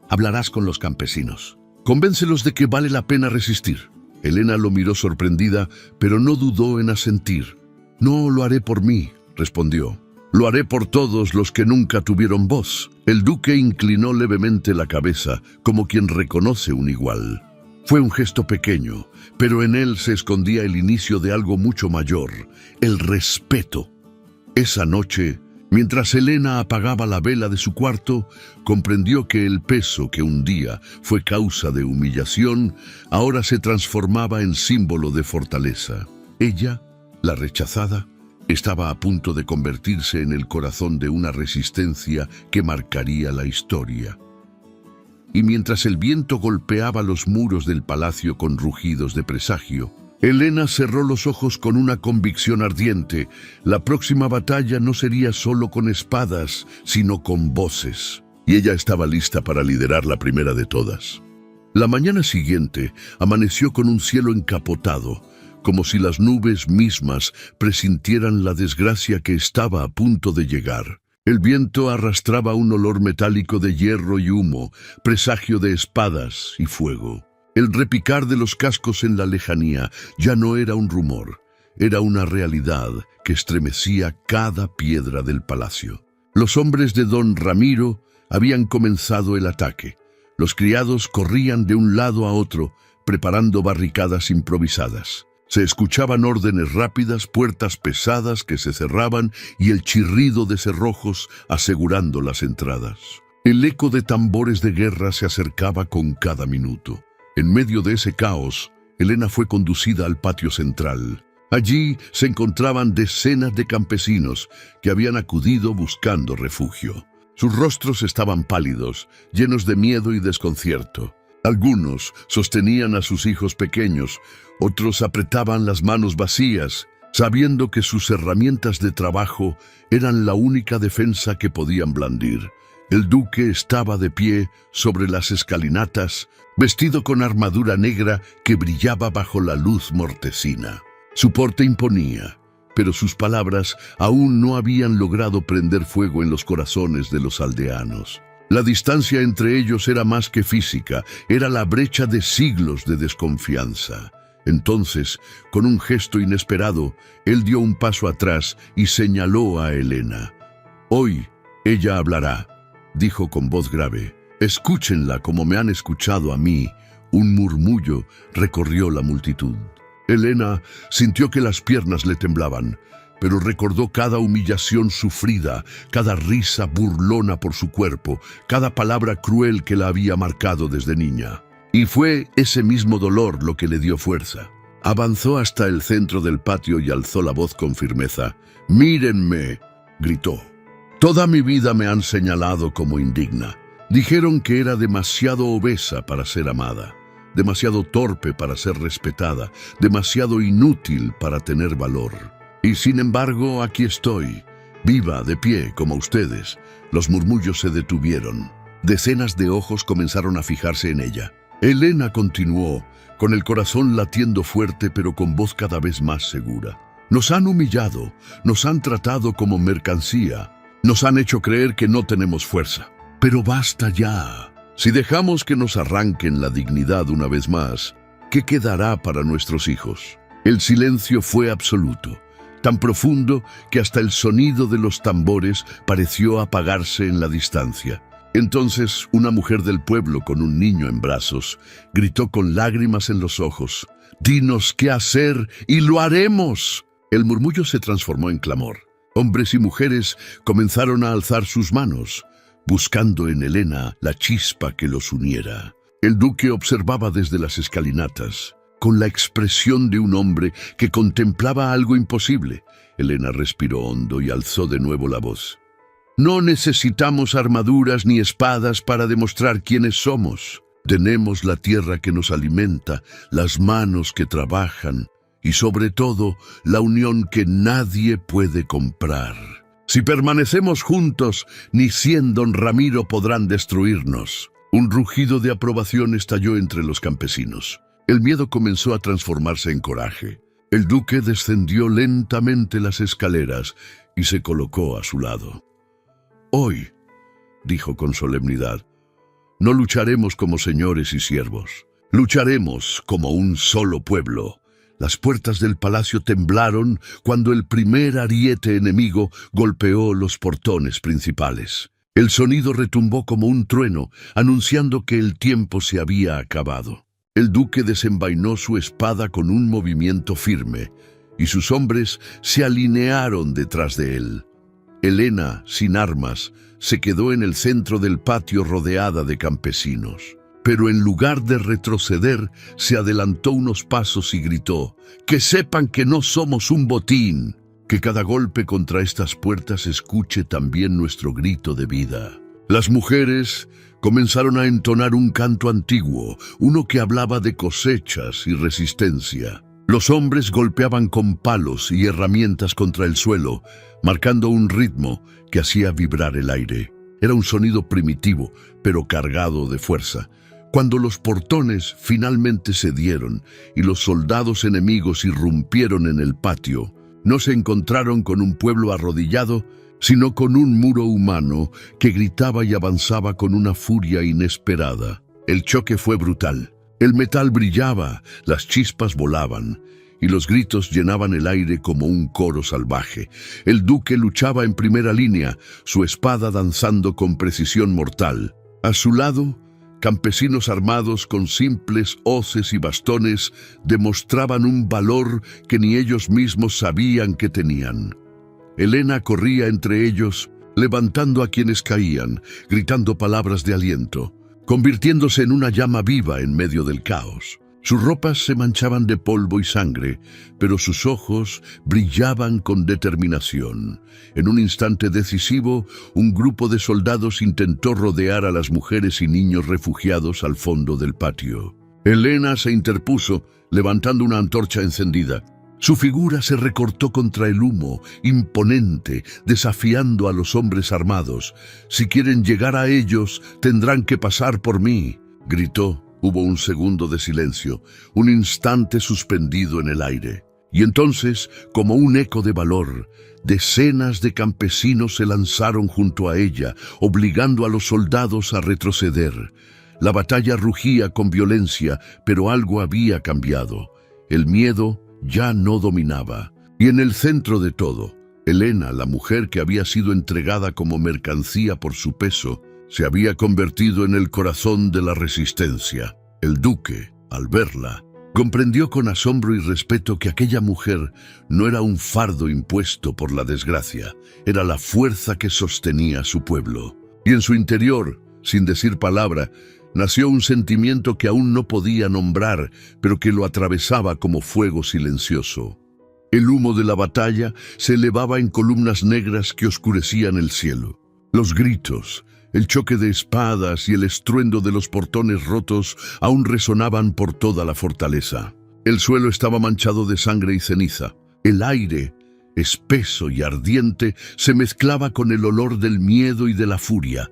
Hablarás con los campesinos. Convéncelos de que vale la pena resistir». Helena lo miró sorprendida, pero no dudó en asentir. «No lo haré por mí», respondió. «Lo haré por todos los que nunca tuvieron voz». El duque inclinó levemente la cabeza, como quien reconoce un igual. Fue un gesto pequeño, pero en él se escondía el inicio de algo mucho mayor, el respeto. Esa noche, mientras Helena apagaba la vela de su cuarto, comprendió que el peso que un día fue causa de humillación, ahora se transformaba en símbolo de fortaleza. Ella, la rechazada, estaba a punto de convertirse en el corazón de una resistencia que marcaría la historia. Y mientras el viento golpeaba los muros del palacio con rugidos de presagio, Helena cerró los ojos con una convicción ardiente. La próxima batalla no sería solo con espadas, sino con voces. Y ella estaba lista para liderar la primera de todas. La mañana siguiente amaneció con un cielo encapotado, como si las nubes mismas presintieran la desgracia que estaba a punto de llegar. El viento arrastraba un olor metálico de hierro y humo, presagio de espadas y fuego. El repicar de los cascos en la lejanía ya no era un rumor, era una realidad que estremecía cada piedra del palacio. Los hombres de don Ramiro habían comenzado el ataque. Los criados corrían de un lado a otro, preparando barricadas improvisadas. Se escuchaban órdenes rápidas, puertas pesadas que se cerraban y el chirrido de cerrojos asegurando las entradas. El eco de tambores de guerra se acercaba con cada minuto. En medio de ese caos, Helena fue conducida al patio central. Allí se encontraban decenas de campesinos que habían acudido buscando refugio. Sus rostros estaban pálidos, llenos de miedo y desconcierto. Algunos sostenían a sus hijos pequeños, otros apretaban las manos vacías, sabiendo que sus herramientas de trabajo eran la única defensa que podían blandir. El duque estaba de pie sobre las escalinatas, vestido con armadura negra que brillaba bajo la luz mortecina. Su porte imponía, pero sus palabras aún no habían logrado prender fuego en los corazones de los aldeanos. La distancia entre ellos era más que física, era la brecha de siglos de desconfianza. Entonces, con un gesto inesperado, él dio un paso atrás y señaló a Helena. «Hoy ella hablará», dijo con voz grave. «Escúchenla como me han escuchado a mí». Un murmullo recorrió la multitud. Helena sintió que las piernas le temblaban, pero recordó cada humillación sufrida, cada risa burlona por su cuerpo, cada palabra cruel que la había marcado desde niña. Y fue ese mismo dolor lo que le dio fuerza. Avanzó hasta el centro del patio y alzó la voz con firmeza. «Mírenme», gritó. «Toda mi vida me han señalado como indigna. Dijeron que era demasiado obesa para ser amada, demasiado torpe para ser respetada, demasiado inútil para tener valor. Y sin embargo, aquí estoy, viva, de pie, como ustedes». Los murmullos se detuvieron. Decenas de ojos comenzaron a fijarse en ella. Helena continuó, con el corazón latiendo fuerte pero con voz cada vez más segura. «Nos han humillado, nos han tratado como mercancía, nos han hecho creer que no tenemos fuerza. Pero basta ya. Si dejamos que nos arranquen la dignidad una vez más, ¿qué quedará para nuestros hijos?». El silencio fue absoluto. tan profundo que hasta el sonido de los tambores pareció apagarse en la distancia. Entonces una mujer del pueblo con un niño en brazos gritó con lágrimas en los ojos: «Dinos qué hacer y lo haremos». El murmullo se transformó en clamor. Hombres y mujeres comenzaron a alzar sus manos, buscando en Helena la chispa que los uniera. El duque observaba desde las escalinatas, con la expresión de un hombre que contemplaba algo imposible. Helena respiró hondo y alzó de nuevo la voz. «No necesitamos armaduras ni espadas para demostrar quiénes somos. Tenemos la tierra que nos alimenta, las manos que trabajan y sobre todo la unión que nadie puede comprar. Si permanecemos juntos, ni 100 don Ramiro podrán destruirnos». Un rugido de aprobación estalló entre los campesinos. El miedo comenzó a transformarse en coraje. El duque descendió lentamente las escaleras y se colocó a su lado. «Hoy», dijo con solemnidad, «no lucharemos como señores y siervos. Lucharemos como un solo pueblo». Las puertas del palacio temblaron cuando el primer ariete enemigo golpeó los portones principales. El sonido retumbó como un trueno, anunciando que el tiempo se había acabado. El duque desenvainó su espada con un movimiento firme, y sus hombres se alinearon detrás de él. Helena, sin armas, se quedó en el centro del patio rodeada de campesinos. Pero en lugar de retroceder, se adelantó unos pasos y gritó: «¡Que sepan que no somos un botín! Que cada golpe contra estas puertas escuche también nuestro grito de vida». Las mujeres comenzaron a entonar un canto antiguo, uno que hablaba de cosechas y resistencia. Los hombres golpeaban con palos y herramientas contra el suelo, marcando un ritmo que hacía vibrar el aire. Era un sonido primitivo, pero cargado de fuerza. Cuando los portones finalmente cedieron y los soldados enemigos irrumpieron en el patio, no se encontraron con un pueblo arrodillado, sino con un muro humano que gritaba y avanzaba con una furia inesperada. El choque fue brutal. El metal brillaba, las chispas volaban, y los gritos llenaban el aire como un coro salvaje. El duque luchaba en primera línea, su espada danzando con precisión mortal. A su lado, campesinos armados con simples hoces y bastones demostraban un valor que ni ellos mismos sabían que tenían. Helena corría entre ellos, levantando a quienes caían, gritando palabras de aliento, convirtiéndose en una llama viva en medio del caos. Sus ropas se manchaban de polvo y sangre, pero sus ojos brillaban con determinación. En un instante decisivo, un grupo de soldados intentó rodear a las mujeres y niños refugiados al fondo del patio. Helena se interpuso, levantando una antorcha encendida. Su figura se recortó contra el humo, imponente, desafiando a los hombres armados. «Si quieren llegar a ellos, tendrán que pasar por mí», gritó. Hubo un segundo de silencio, un instante suspendido en el aire. Y entonces, como un eco de valor, decenas de campesinos se lanzaron junto a ella, obligando a los soldados a retroceder. La batalla rugía con violencia, pero algo había cambiado. El miedo ya no dominaba. Y en el centro de todo, Helena, la mujer que había sido entregada como mercancía por su peso, se había convertido en el corazón de la resistencia. El duque, al verla, comprendió con asombro y respeto que aquella mujer no era un fardo impuesto por la desgracia, era la fuerza que sostenía a su pueblo. Y en su interior, sin decir palabra, nació un sentimiento que aún no podía nombrar, pero que lo atravesaba como fuego silencioso. El humo de la batalla se elevaba en columnas negras que oscurecían el cielo. Los gritos, el choque de espadas y el estruendo de los portones rotos aún resonaban por toda la fortaleza. El suelo estaba manchado de sangre y ceniza. El aire, espeso y ardiente, se mezclaba con el olor del miedo y de la furia.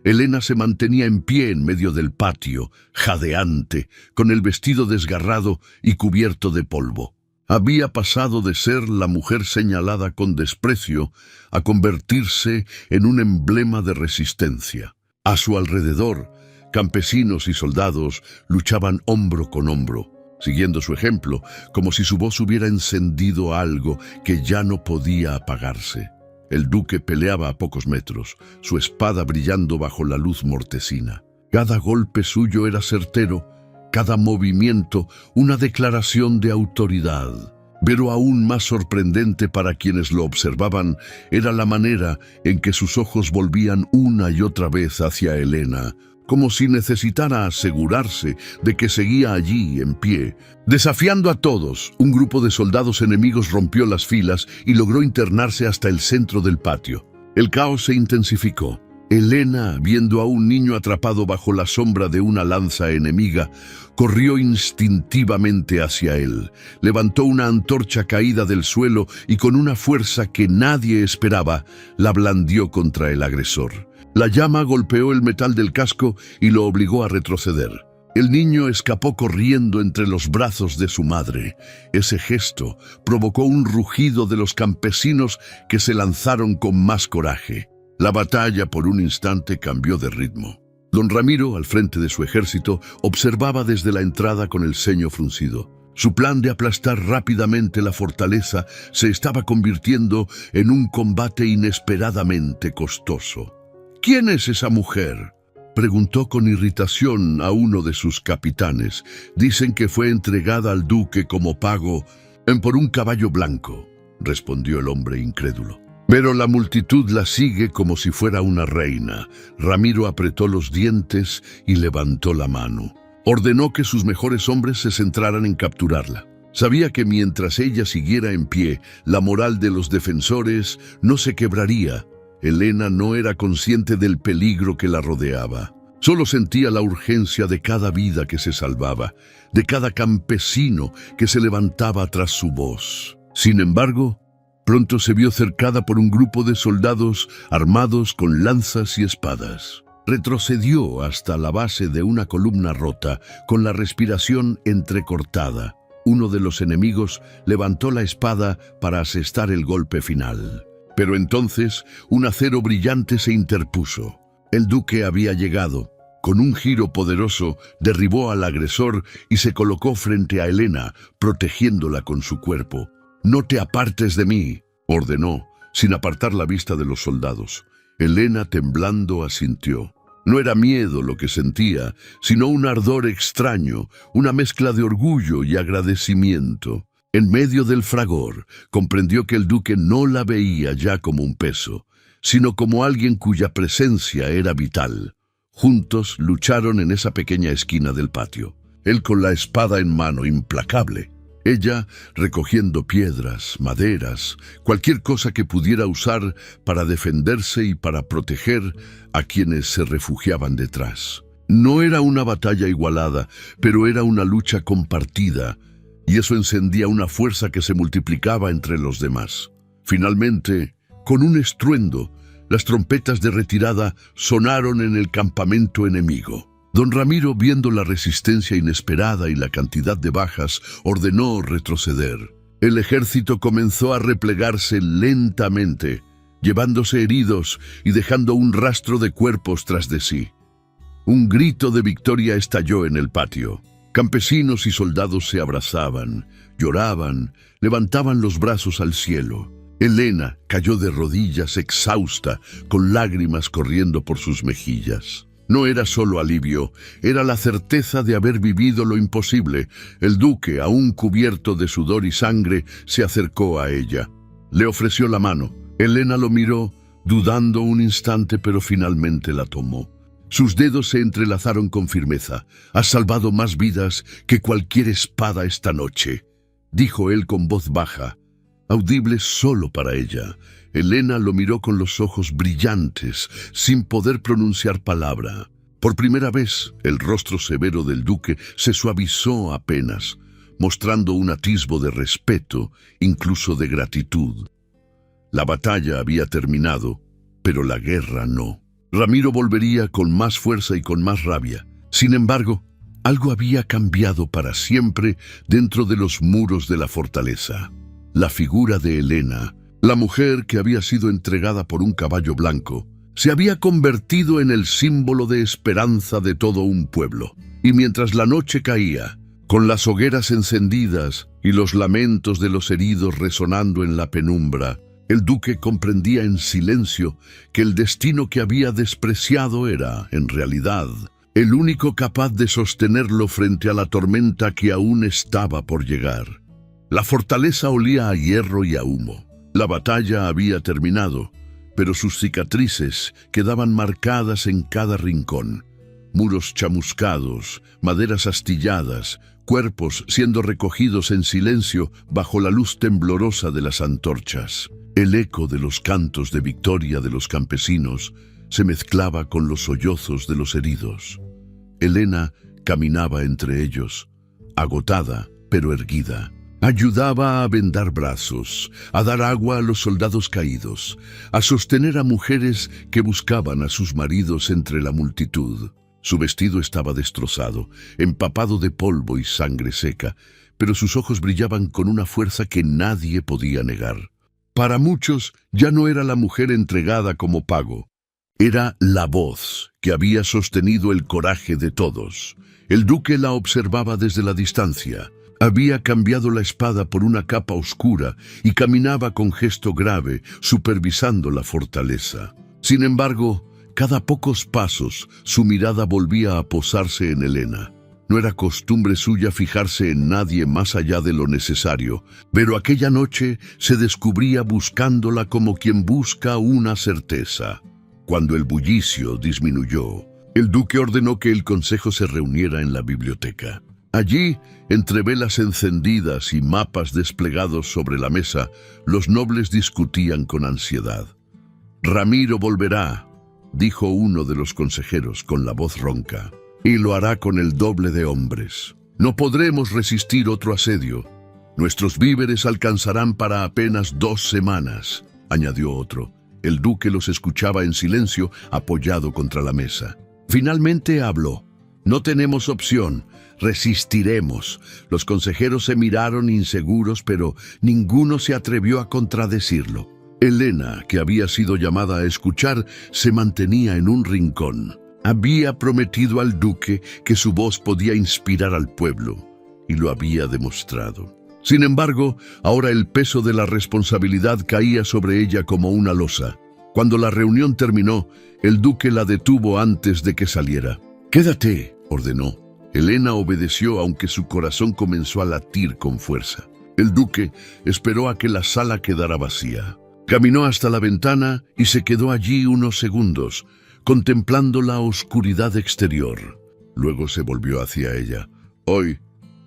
Helena se mantenía en pie en medio del patio, jadeante, con el vestido desgarrado y cubierto de polvo. Había pasado de ser la mujer señalada con desprecio a convertirse en un emblema de resistencia. A su alrededor, campesinos y soldados luchaban hombro con hombro. siguiendo su ejemplo, como si su voz hubiera encendido algo que ya no podía apagarse. El duque peleaba a pocos metros, su espada brillando bajo la luz mortecina. Cada golpe suyo era certero, cada movimiento una declaración de autoridad. Pero aún más sorprendente para quienes lo observaban era la manera en que sus ojos volvían una y otra vez hacia Helena, como si necesitara asegurarse de que seguía allí en pie. Desafiando a todos, un grupo de soldados enemigos rompió las filas y logró internarse hasta el centro del patio. El caos se intensificó. Helena, viendo a un niño atrapado bajo la sombra de una lanza enemiga, corrió instintivamente hacia él. Levantó una antorcha caída del suelo y con una fuerza que nadie esperaba, la blandió contra el agresor. La llama golpeó el metal del casco y lo obligó a retroceder. El niño escapó corriendo entre los brazos de su madre. Ese gesto provocó un rugido de los campesinos que se lanzaron con más coraje. La batalla por un instante cambió de ritmo. Don Ramiro, al frente de su ejército, observaba desde la entrada con el ceño fruncido. Su plan de aplastar rápidamente la fortaleza se estaba convirtiendo en un combate inesperadamente costoso. «¿Quién es esa mujer?», preguntó con irritación a uno de sus capitanes. «Dicen que fue entregada al duque como pago por un caballo blanco», respondió el hombre incrédulo. «Pero la multitud la sigue como si fuera una reina». Ramiro apretó los dientes y levantó la mano. Ordenó que sus mejores hombres se centraran en capturarla. Sabía que mientras ella siguiera en pie, la moral de los defensores no se quebraría. Helena no era consciente del peligro que la rodeaba. Solo sentía la urgencia de cada vida que se salvaba, de cada campesino que se levantaba tras su voz. Sin embargo, pronto se vio cercada por un grupo de soldados armados con lanzas y espadas. Retrocedió hasta la base de una columna rota, con la respiración entrecortada. Uno de los enemigos levantó la espada para asestar el golpe final. Pero entonces un acero brillante se interpuso. El duque había llegado. Con un giro poderoso, derribó al agresor y se colocó frente a Helena, protegiéndola con su cuerpo. «No te apartes de mí», ordenó, sin apartar la vista de los soldados. Helena, temblando, asintió. No era miedo lo que sentía, sino un ardor extraño, una mezcla de orgullo y agradecimiento. En medio del fragor, comprendió que el duque no la veía ya como un peso, sino como alguien cuya presencia era vital. Juntos lucharon en esa pequeña esquina del patio, él con la espada en mano, implacable. Ella recogiendo piedras, maderas, cualquier cosa que pudiera usar para defenderse y para proteger a quienes se refugiaban detrás. No era una batalla igualada, pero era una lucha compartida, y eso encendía una fuerza que se multiplicaba entre los demás. Finalmente, con un estruendo, las trompetas de retirada sonaron en el campamento enemigo. Don Ramiro, viendo la resistencia inesperada y la cantidad de bajas, ordenó retroceder. El ejército comenzó a replegarse lentamente, llevándose heridos y dejando un rastro de cuerpos tras de sí. Un grito de victoria estalló en el patio. Campesinos y soldados se abrazaban, lloraban, levantaban los brazos al cielo. Helena cayó de rodillas exhausta, con lágrimas corriendo por sus mejillas. No era solo alivio, era la certeza de haber vivido lo imposible. El duque, aún cubierto de sudor y sangre, se acercó a ella. Le ofreció la mano. Helena lo miró, dudando un instante, pero finalmente la tomó. Sus dedos se entrelazaron con firmeza. «Has salvado más vidas que cualquier espada esta noche», dijo él con voz baja, audible solo para ella. Helena lo miró con los ojos brillantes, sin poder pronunciar palabra. Por primera vez, el rostro severo del duque se suavizó apenas, mostrando un atisbo de respeto, incluso de gratitud. La batalla había terminado, pero la guerra no. Ramiro volvería con más fuerza y con más rabia. Sin embargo, algo había cambiado para siempre dentro de los muros de la fortaleza. La figura de Helena, la mujer que había sido entregada por un caballo blanco, se había convertido en el símbolo de esperanza de todo un pueblo. Y mientras la noche caía, Con las hogueras encendidas y los lamentos de los heridos resonando en la penumbra, el duque comprendía en silencio que el destino que había despreciado era, en realidad, el único capaz de sostenerlo frente a la tormenta que aún estaba por llegar. La fortaleza olía a hierro y a humo. La batalla había terminado, pero sus cicatrices quedaban marcadas en cada rincón. Muros chamuscados, maderas astilladas, cuerpos siendo recogidos en silencio bajo la luz temblorosa de las antorchas. El eco de los cantos de victoria de los campesinos se mezclaba con los sollozos de los heridos. Helena caminaba entre ellos, agotada pero erguida. Ayudaba a vendar brazos, a dar agua a los soldados caídos, a sostener a mujeres que buscaban a sus maridos entre la multitud. Su vestido estaba destrozado, empapado de polvo y sangre seca, pero sus ojos brillaban con una fuerza que nadie podía negar. Para muchos ya no era la mujer entregada como pago. Era la voz que había sostenido el coraje de todos. El duque la observaba desde la distancia. Había cambiado la espada por una capa oscura y caminaba con gesto grave, supervisando la fortaleza. Sin embargo, cada pocos pasos, su mirada volvía a posarse en Helena. No era costumbre suya fijarse en nadie más allá de lo necesario, pero aquella noche se descubría buscándola como quien busca una certeza. Cuando el bullicio disminuyó, el duque ordenó que el consejo se reuniera en la biblioteca. Allí, entre velas encendidas y mapas desplegados sobre la mesa, los nobles discutían con ansiedad. «Ramiro volverá», dijo uno de los consejeros con la voz ronca, «y lo hará con el doble de hombres. No podremos resistir otro asedio. Nuestros víveres alcanzarán para apenas 2 semanas», añadió otro. El duque los escuchaba en silencio, apoyado contra la mesa. Finalmente habló. «No tenemos opción. Resistiremos». Los consejeros se miraron inseguros, pero ninguno se atrevió a contradecirlo. Helena, que había sido llamada a escuchar, se mantenía en un rincón. Había prometido al duque que su voz podía inspirar al pueblo, y lo había demostrado. Sin embargo, ahora el peso de la responsabilidad caía sobre ella como una losa. Cuando la reunión terminó, el duque la detuvo antes de que saliera. «Quédate», ordenó. Helena obedeció, aunque su corazón comenzó a latir con fuerza. El duque esperó a que la sala quedara vacía. Caminó hasta la ventana y se quedó allí unos segundos, contemplando la oscuridad exterior. Luego se volvió hacia ella. «Hoy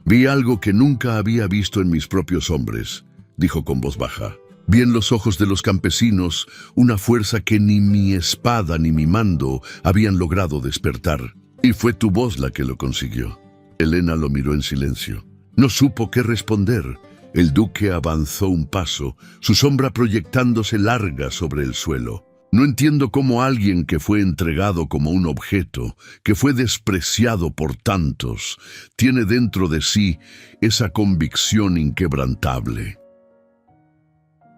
vi algo que nunca había visto en mis propios hombres», dijo con voz baja. «Vi en los ojos de los campesinos una fuerza que ni mi espada ni mi mando habían logrado despertar. Y fue tu voz la que lo consiguió». Helena lo miró en silencio. No supo qué responder. El duque avanzó un paso, su sombra proyectándose larga sobre el suelo. «No entiendo cómo alguien que fue entregado como un objeto, que fue despreciado por tantos, tiene dentro de sí esa convicción inquebrantable».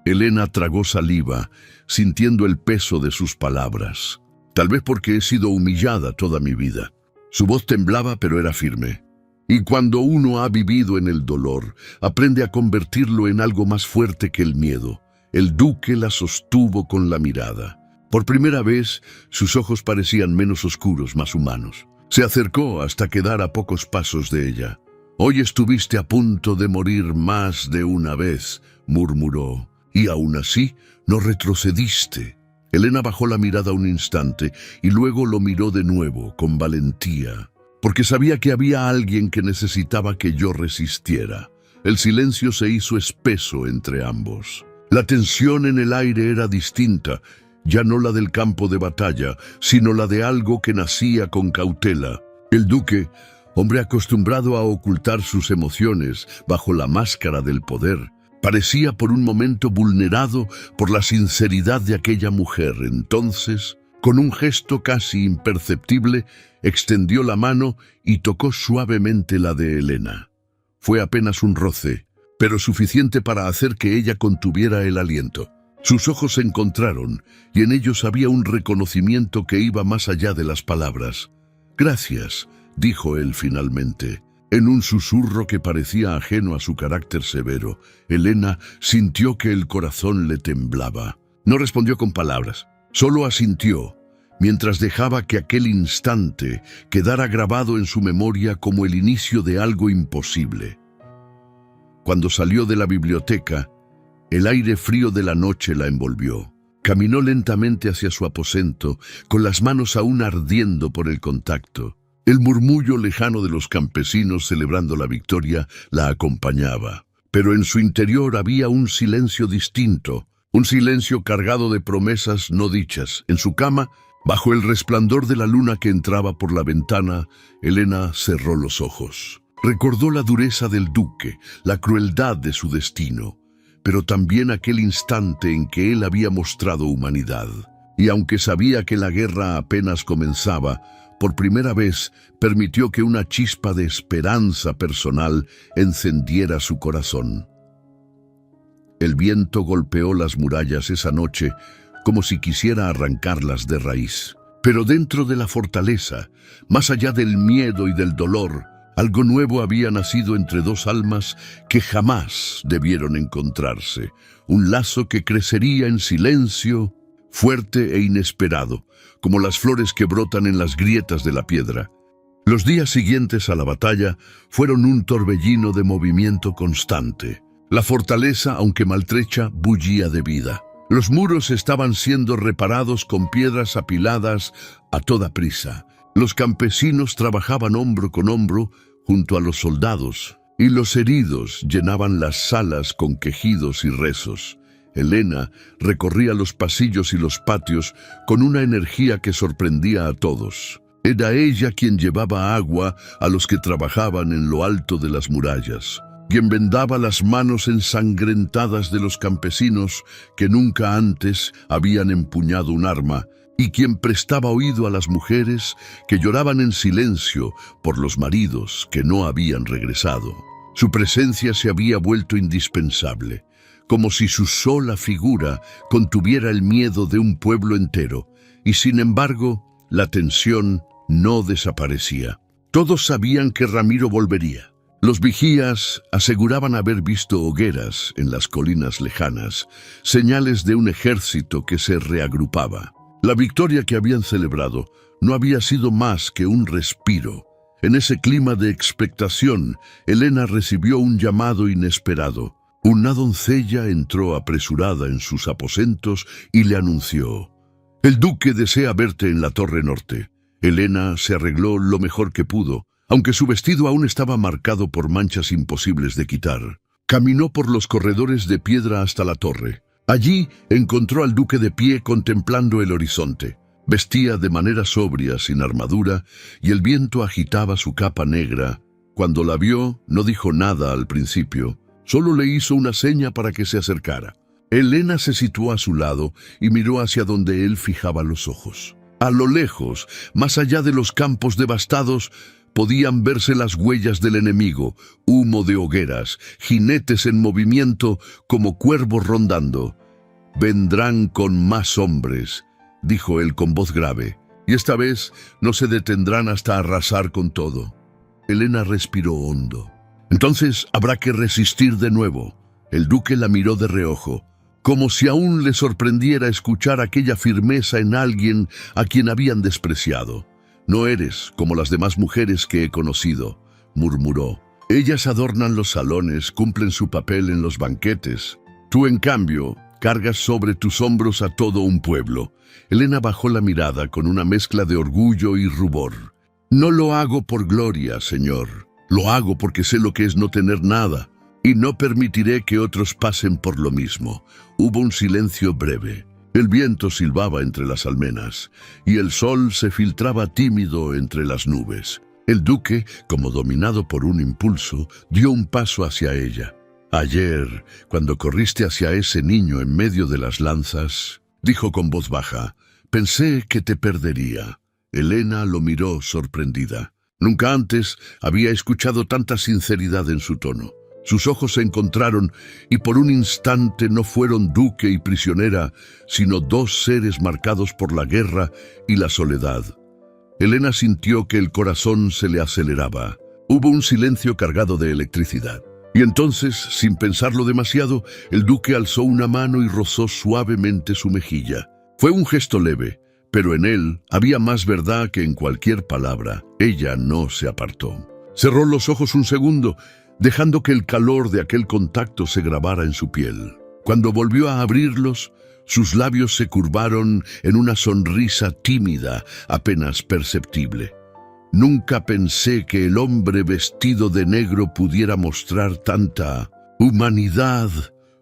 Helena tragó saliva, sintiendo el peso de sus palabras. «Tal vez porque he sido humillada toda mi vida». Su voz temblaba, pero era firme. «Y cuando uno ha vivido en el dolor, aprende a convertirlo en algo más fuerte que el miedo». El duque la sostuvo con la mirada. Por primera vez, sus ojos parecían menos oscuros, más humanos. Se acercó hasta quedar a pocos pasos de ella. «Hoy estuviste a punto de morir más de una vez», murmuró, «y aún así no retrocediste». Helena bajó la mirada un instante y luego lo miró de nuevo, con valentía, porque sabía que había alguien que necesitaba que yo resistiera. El silencio se hizo espeso entre ambos. La tensión en el aire era distinta, ya no la del campo de batalla, sino la de algo que nacía con cautela. El duque, hombre acostumbrado a ocultar sus emociones bajo la máscara del poder, parecía por un momento vulnerado por la sinceridad de aquella mujer. Entonces, con un gesto casi imperceptible, extendió la mano y tocó suavemente la de Helena. Fue apenas un roce, pero suficiente para hacer que ella contuviera el aliento. Sus ojos se encontraron, y en ellos había un reconocimiento que iba más allá de las palabras. «Gracias», dijo él finalmente. En un susurro que parecía ajeno a su carácter severo, Helena sintió que el corazón le temblaba. No respondió con palabras, solo asintió, mientras dejaba que aquel instante quedara grabado en su memoria como el inicio de algo imposible. Cuando salió de la biblioteca, el aire frío de la noche la envolvió. Caminó lentamente hacia su aposento, con las manos aún ardiendo por el contacto. El murmullo lejano de los campesinos celebrando la victoria la acompañaba. Pero en su interior había un silencio distinto, un silencio cargado de promesas no dichas. En su cama, bajo el resplandor de la luna que entraba por la ventana, Helena cerró los ojos. Recordó la dureza del duque, la crueldad de su destino, pero también aquel instante en que él había mostrado humanidad. Y aunque sabía que la guerra apenas comenzaba, por primera vez permitió que una chispa de esperanza personal encendiera su corazón. El viento golpeó las murallas esa noche como si quisiera arrancarlas de raíz. Pero dentro de la fortaleza, más allá del miedo y del dolor, algo nuevo había nacido entre dos almas que jamás debieron encontrarse. Un lazo que crecería en silencio, fuerte e inesperado, como las flores que brotan en las grietas de la piedra. Los días siguientes a la batalla fueron un torbellino de movimiento constante. La fortaleza, aunque maltrecha, bullía de vida. Los muros estaban siendo reparados con piedras apiladas a toda prisa. Los campesinos trabajaban hombro con hombro junto a los soldados, y los heridos llenaban las salas con quejidos y rezos. Helena recorría los pasillos y los patios con una energía que sorprendía a todos. Era ella quien llevaba agua a los que trabajaban en lo alto de las murallas, quien vendaba las manos ensangrentadas de los campesinos que nunca antes habían empuñado un arma, y quien prestaba oído a las mujeres que lloraban en silencio por los maridos que no habían regresado. Su presencia se había vuelto indispensable, como si su sola figura contuviera el miedo de un pueblo entero, y sin embargo, la tensión no desaparecía. Todos sabían que Ramiro volvería. Los vigías aseguraban haber visto hogueras en las colinas lejanas, señales de un ejército que se reagrupaba. La victoria que habían celebrado no había sido más que un respiro. En ese clima de expectación, Helena recibió un llamado inesperado. Una doncella entró apresurada en sus aposentos y le anunció: «El duque desea verte en la torre norte». Helena se arregló lo mejor que pudo, aunque su vestido aún estaba marcado por manchas imposibles de quitar. Caminó por los corredores de piedra hasta la torre. Allí encontró al duque de pie contemplando el horizonte. Vestía de manera sobria, sin armadura, y el viento agitaba su capa negra. Cuando la vio, no dijo nada al principio. Solo le hizo una seña para que se acercara. Helena se situó a su lado y miró hacia donde él fijaba los ojos. A lo lejos, más allá de los campos devastados, podían verse las huellas del enemigo, humo de hogueras, jinetes en movimiento como cuervos rondando. «Vendrán con más hombres», dijo él con voz grave, «y esta vez no se detendrán hasta arrasar con todo». Helena respiró hondo. «Entonces habrá que resistir de nuevo». El duque la miró de reojo, como si aún le sorprendiera escuchar aquella firmeza en alguien a quien habían despreciado. «No eres como las demás mujeres que he conocido», murmuró. «Ellas adornan los salones, cumplen su papel en los banquetes. Tú, en cambio, cargas sobre tus hombros a todo un pueblo». Helena bajó la mirada con una mezcla de orgullo y rubor. «No lo hago por gloria, señor. Lo hago porque sé lo que es no tener nada, y no permitiré que otros pasen por lo mismo». Hubo un silencio breve. El viento silbaba entre las almenas, y el sol se filtraba tímido entre las nubes. El duque, como dominado por un impulso, dio un paso hacia ella. «Ayer, cuando corriste hacia ese niño en medio de las lanzas», dijo con voz baja, «pensé que te perdería». Helena lo miró sorprendida. Nunca antes había escuchado tanta sinceridad en su tono. Sus ojos se encontraron y por un instante no fueron duque y prisionera, sino dos seres marcados por la guerra y la soledad. Helena sintió que el corazón se le aceleraba. Hubo un silencio cargado de electricidad. Y entonces, sin pensarlo demasiado, el duque alzó una mano y rozó suavemente su mejilla. Fue un gesto leve, pero en él había más verdad que en cualquier palabra. Ella no se apartó. Cerró los ojos un segundo, dejando que el calor de aquel contacto se grabara en su piel. Cuando volvió a abrirlos, sus labios se curvaron en una sonrisa tímida, apenas perceptible. Nunca pensé que el hombre vestido de negro pudiera mostrar tanta humanidad,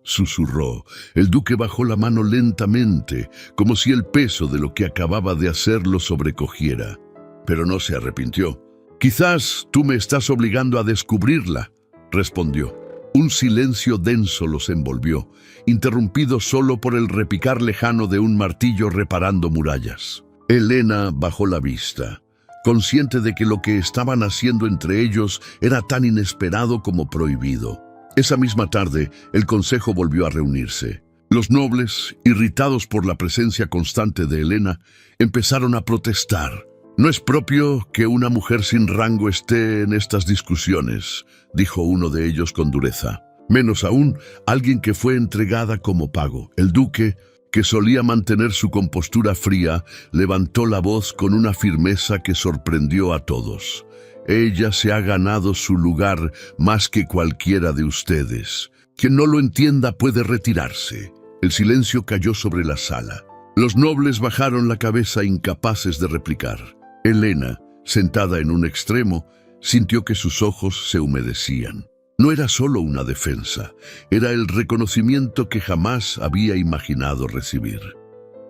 susurró. El duque bajó la mano lentamente, como si el peso de lo que acababa de hacer lo sobrecogiera. Pero no se arrepintió. «Quizás tú me estás obligando a descubrirla», respondió. Un silencio denso los envolvió, interrumpido solo por el repicar lejano de un martillo reparando murallas. Helena bajó la vista, consciente de que lo que estaban haciendo entre ellos era tan inesperado como prohibido. Esa misma tarde, el consejo volvió a reunirse. Los nobles, irritados por la presencia constante de Helena, empezaron a protestar. «No es propio que una mujer sin rango esté en estas discusiones», dijo uno de ellos con dureza. «Menos aún, alguien que fue entregada como pago». El duque, que solía mantener su compostura fría, levantó la voz con una firmeza que sorprendió a todos. «Ella se ha ganado su lugar más que cualquiera de ustedes. Quien no lo entienda puede retirarse». El silencio cayó sobre la sala. Los nobles bajaron la cabeza incapaces de replicar. Helena, sentada en un extremo, sintió que sus ojos se humedecían. No era solo una defensa, era el reconocimiento que jamás había imaginado recibir.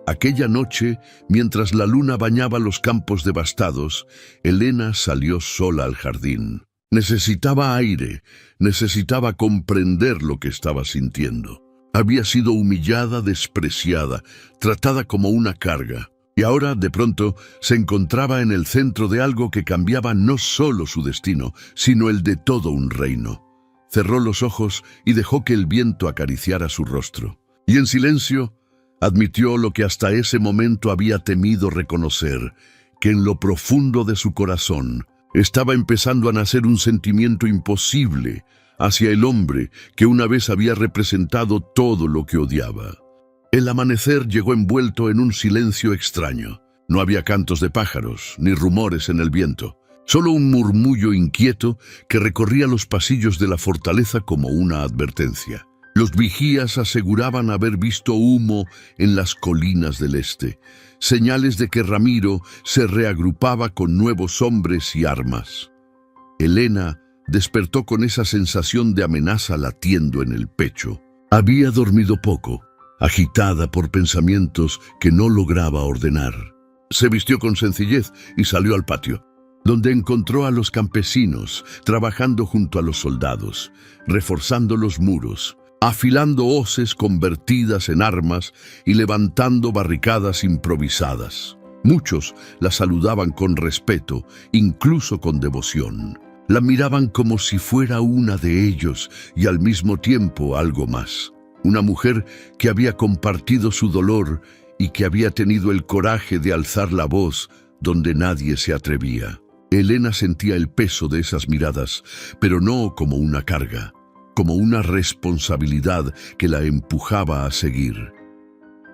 Aquella noche, mientras la luna bañaba los campos devastados, Helena salió sola al jardín. Necesitaba aire, necesitaba comprender lo que estaba sintiendo. Había sido humillada, despreciada, tratada como una carga. Y ahora, de pronto, se encontraba en el centro de algo que cambiaba no solo su destino, sino el de todo un reino. Cerró los ojos y dejó que el viento acariciara su rostro. Y en silencio, admitió lo que hasta ese momento había temido reconocer, que en lo profundo de su corazón estaba empezando a nacer un sentimiento imposible hacia el hombre que una vez había representado todo lo que odiaba. El amanecer llegó envuelto en un silencio extraño. No había cantos de pájaros, ni rumores en el viento. Solo un murmullo inquieto que recorría los pasillos de la fortaleza como una advertencia. Los vigías aseguraban haber visto humo en las colinas del este, señales de que Ramiro se reagrupaba con nuevos hombres y armas. Helena despertó con esa sensación de amenaza latiendo en el pecho. Había dormido poco, agitada por pensamientos que no lograba ordenar. Se vistió con sencillez y salió al patio, donde encontró a los campesinos trabajando junto a los soldados, reforzando los muros, afilando hoces convertidas en armas y levantando barricadas improvisadas. Muchos la saludaban con respeto, incluso con devoción. La miraban como si fuera una de ellos y al mismo tiempo algo más. Una mujer que había compartido su dolor y que había tenido el coraje de alzar la voz donde nadie se atrevía. Helena sentía el peso de esas miradas, pero no como una carga, como una responsabilidad que la empujaba a seguir.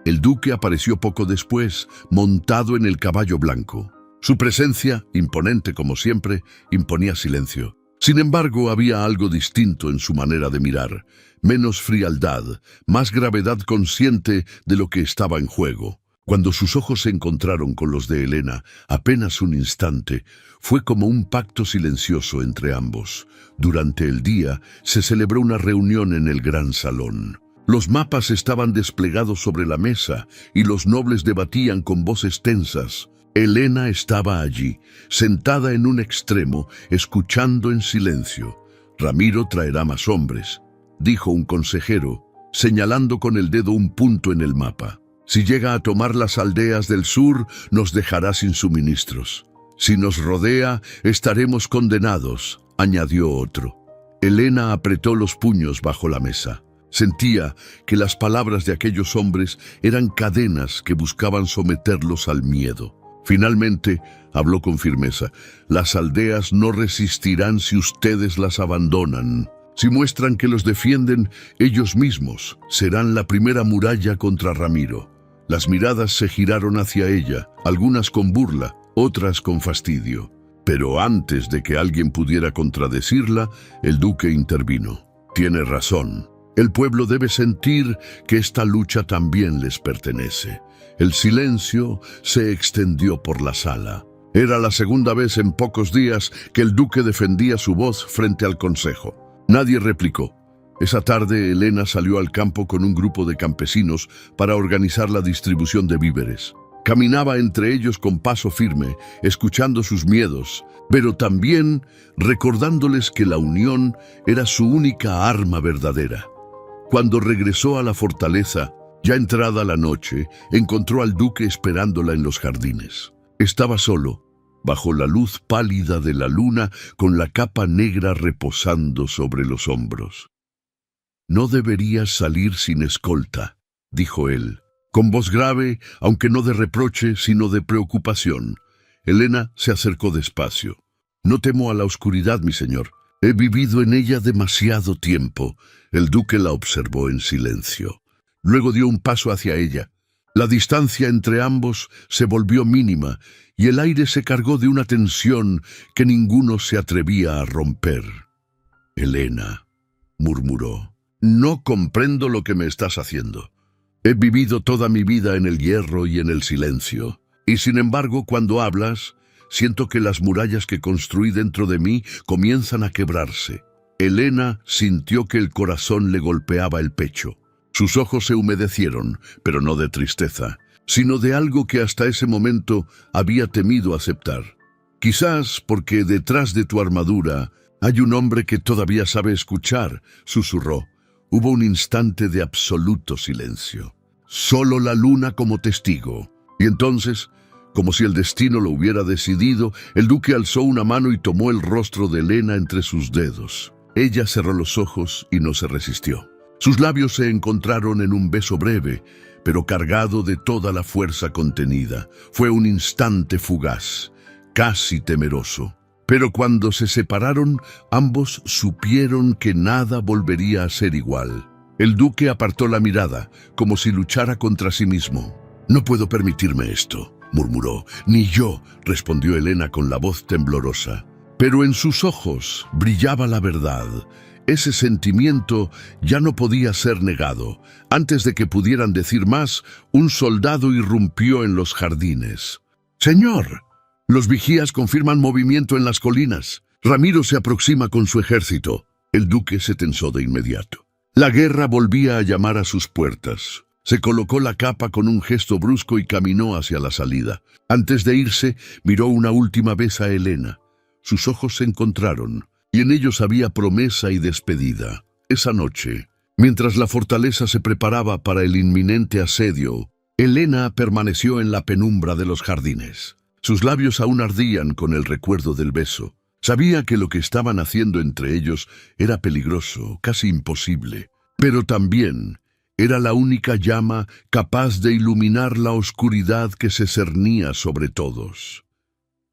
El duque apareció poco después, montado en el caballo blanco. Su presencia, imponente como siempre, imponía silencio. Sin embargo, había algo distinto en su manera de mirar, menos frialdad, más gravedad consciente de lo que estaba en juego. Cuando sus ojos se encontraron con los de Helena, apenas un instante, fue como un pacto silencioso entre ambos. Durante el día se celebró una reunión en el gran salón. Los mapas estaban desplegados sobre la mesa y los nobles debatían con voces tensas. Helena estaba allí, sentada en un extremo, escuchando en silencio. «Ramiro traerá más hombres», dijo un consejero, señalando con el dedo un punto en el mapa. «Si llega a tomar las aldeas del sur, nos dejará sin suministros. Si nos rodea, estaremos condenados», añadió otro. Helena apretó los puños bajo la mesa. Sentía que las palabras de aquellos hombres eran cadenas que buscaban someterlos al miedo. Finalmente, habló con firmeza. Las aldeas no resistirán si ustedes las abandonan. Si muestran que los defienden, ellos mismos serán la primera muralla contra Ramiro. Las miradas se giraron hacia ella, algunas con burla, otras con fastidio. Pero antes de que alguien pudiera contradecirla, el duque intervino. Tiene razón. El pueblo debe sentir que esta lucha también les pertenece. El silencio se extendió por la sala. Era la segunda vez en pocos días que el duque defendía su voz frente al consejo. Nadie replicó. Esa tarde Elena salió al campo con un grupo de campesinos para organizar la distribución de víveres. Caminaba entre ellos con paso firme, escuchando sus miedos, pero también recordándoles que la unión era su única arma verdadera. Cuando regresó a la fortaleza, ya entrada la noche, encontró al duque esperándola en los jardines. Estaba solo, bajo la luz pálida de la luna, con la capa negra reposando sobre los hombros. «No deberías salir sin escolta», dijo él, con voz grave, aunque no de reproche, sino de preocupación. Elena se acercó despacio. «No temo a la oscuridad, mi señor. He vivido en ella demasiado tiempo». El duque la observó en silencio. Luego dio un paso hacia ella. La distancia entre ambos se volvió mínima y el aire se cargó de una tensión que ninguno se atrevía a romper. «Elena», murmuró, «no comprendo lo que me estás haciendo. He vivido toda mi vida en el hierro y en el silencio, y sin embargo, cuando hablas, siento que las murallas que construí dentro de mí comienzan a quebrarse». Elena sintió que el corazón le golpeaba el pecho. Sus ojos se humedecieron, pero no de tristeza, sino de algo que hasta ese momento había temido aceptar. «Quizás porque detrás de tu armadura hay un hombre que todavía sabe escuchar», susurró. Hubo un instante de absoluto silencio. Solo la luna como testigo. Y entonces, como si el destino lo hubiera decidido, el duque alzó una mano y tomó el rostro de Elena entre sus dedos. Ella cerró los ojos y no se resistió. Sus labios se encontraron en un beso breve, pero cargado de toda la fuerza contenida. Fue un instante fugaz, casi temeroso. Pero cuando se separaron, ambos supieron que nada volvería a ser igual. El duque apartó la mirada, como si luchara contra sí mismo. «No puedo permitirme esto», murmuró. «Ni yo», respondió Elena con la voz temblorosa. Pero en sus ojos brillaba la verdad. Ese sentimiento ya no podía ser negado. Antes de que pudieran decir más, un soldado irrumpió en los jardines. «Señor, los vigías confirman movimiento en las colinas. Ramiro se aproxima con su ejército». El duque se tensó de inmediato. La guerra volvía a llamar a sus puertas. Se colocó la capa con un gesto brusco y caminó hacia la salida. Antes de irse, miró una última vez a Elena. Sus ojos se encontraron, y en ellos había promesa y despedida. Esa noche, mientras la fortaleza se preparaba para el inminente asedio, Elena permaneció en la penumbra de los jardines. Sus labios aún ardían con el recuerdo del beso. Sabía que lo que estaban haciendo entre ellos era peligroso, casi imposible, pero también era la única llama capaz de iluminar la oscuridad que se cernía sobre todos.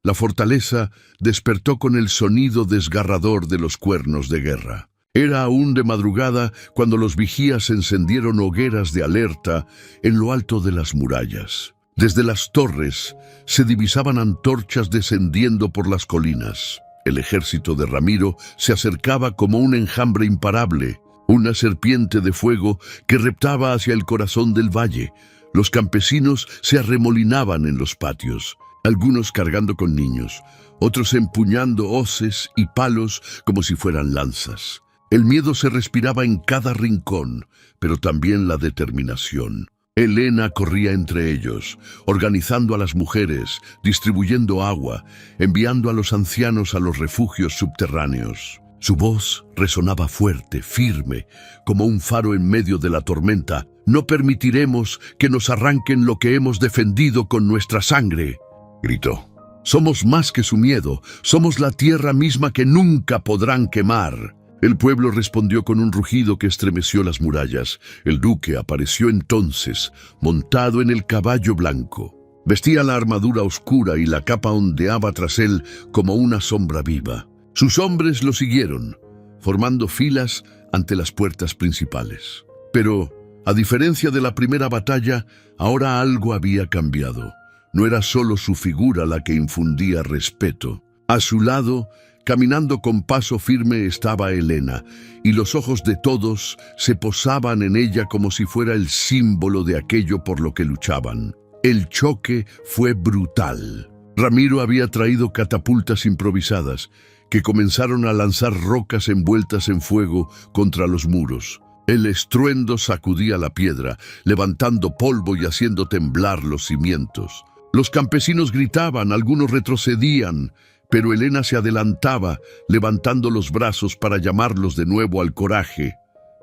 La fortaleza despertó con el sonido desgarrador de los cuernos de guerra. Era aún de madrugada cuando los vigías encendieron hogueras de alerta en lo alto de las murallas. Desde las torres se divisaban antorchas descendiendo por las colinas. El ejército de Ramiro se acercaba como un enjambre imparable, una serpiente de fuego que reptaba hacia el corazón del valle. Los campesinos se arremolinaban en los patios, algunos cargando con niños, otros empuñando hoces y palos como si fueran lanzas. El miedo se respiraba en cada rincón, pero también la determinación. Elena corría entre ellos, organizando a las mujeres, distribuyendo agua, enviando a los ancianos a los refugios subterráneos. Su voz resonaba fuerte, firme, como un faro en medio de la tormenta. «No permitiremos que nos arranquen lo que hemos defendido con nuestra sangre», gritó. «Somos más que su miedo, somos la tierra misma que nunca podrán quemar». El pueblo respondió con un rugido que estremeció las murallas. El duque apareció entonces, montado en el caballo blanco. Vestía la armadura oscura y la capa ondeaba tras él como una sombra viva. Sus hombres lo siguieron, formando filas ante las puertas principales. Pero, a diferencia de la primera batalla, ahora algo había cambiado. No era solo su figura la que infundía respeto. A su lado, caminando con paso firme, estaba Helena, y los ojos de todos se posaban en ella como si fuera el símbolo de aquello por lo que luchaban. El choque fue brutal. Ramiro había traído catapultas improvisadas que comenzaron a lanzar rocas envueltas en fuego contra los muros. El estruendo sacudía la piedra, levantando polvo y haciendo temblar los cimientos. Los campesinos gritaban, algunos retrocedían, pero Helena se adelantaba, levantando los brazos para llamarlos de nuevo al coraje.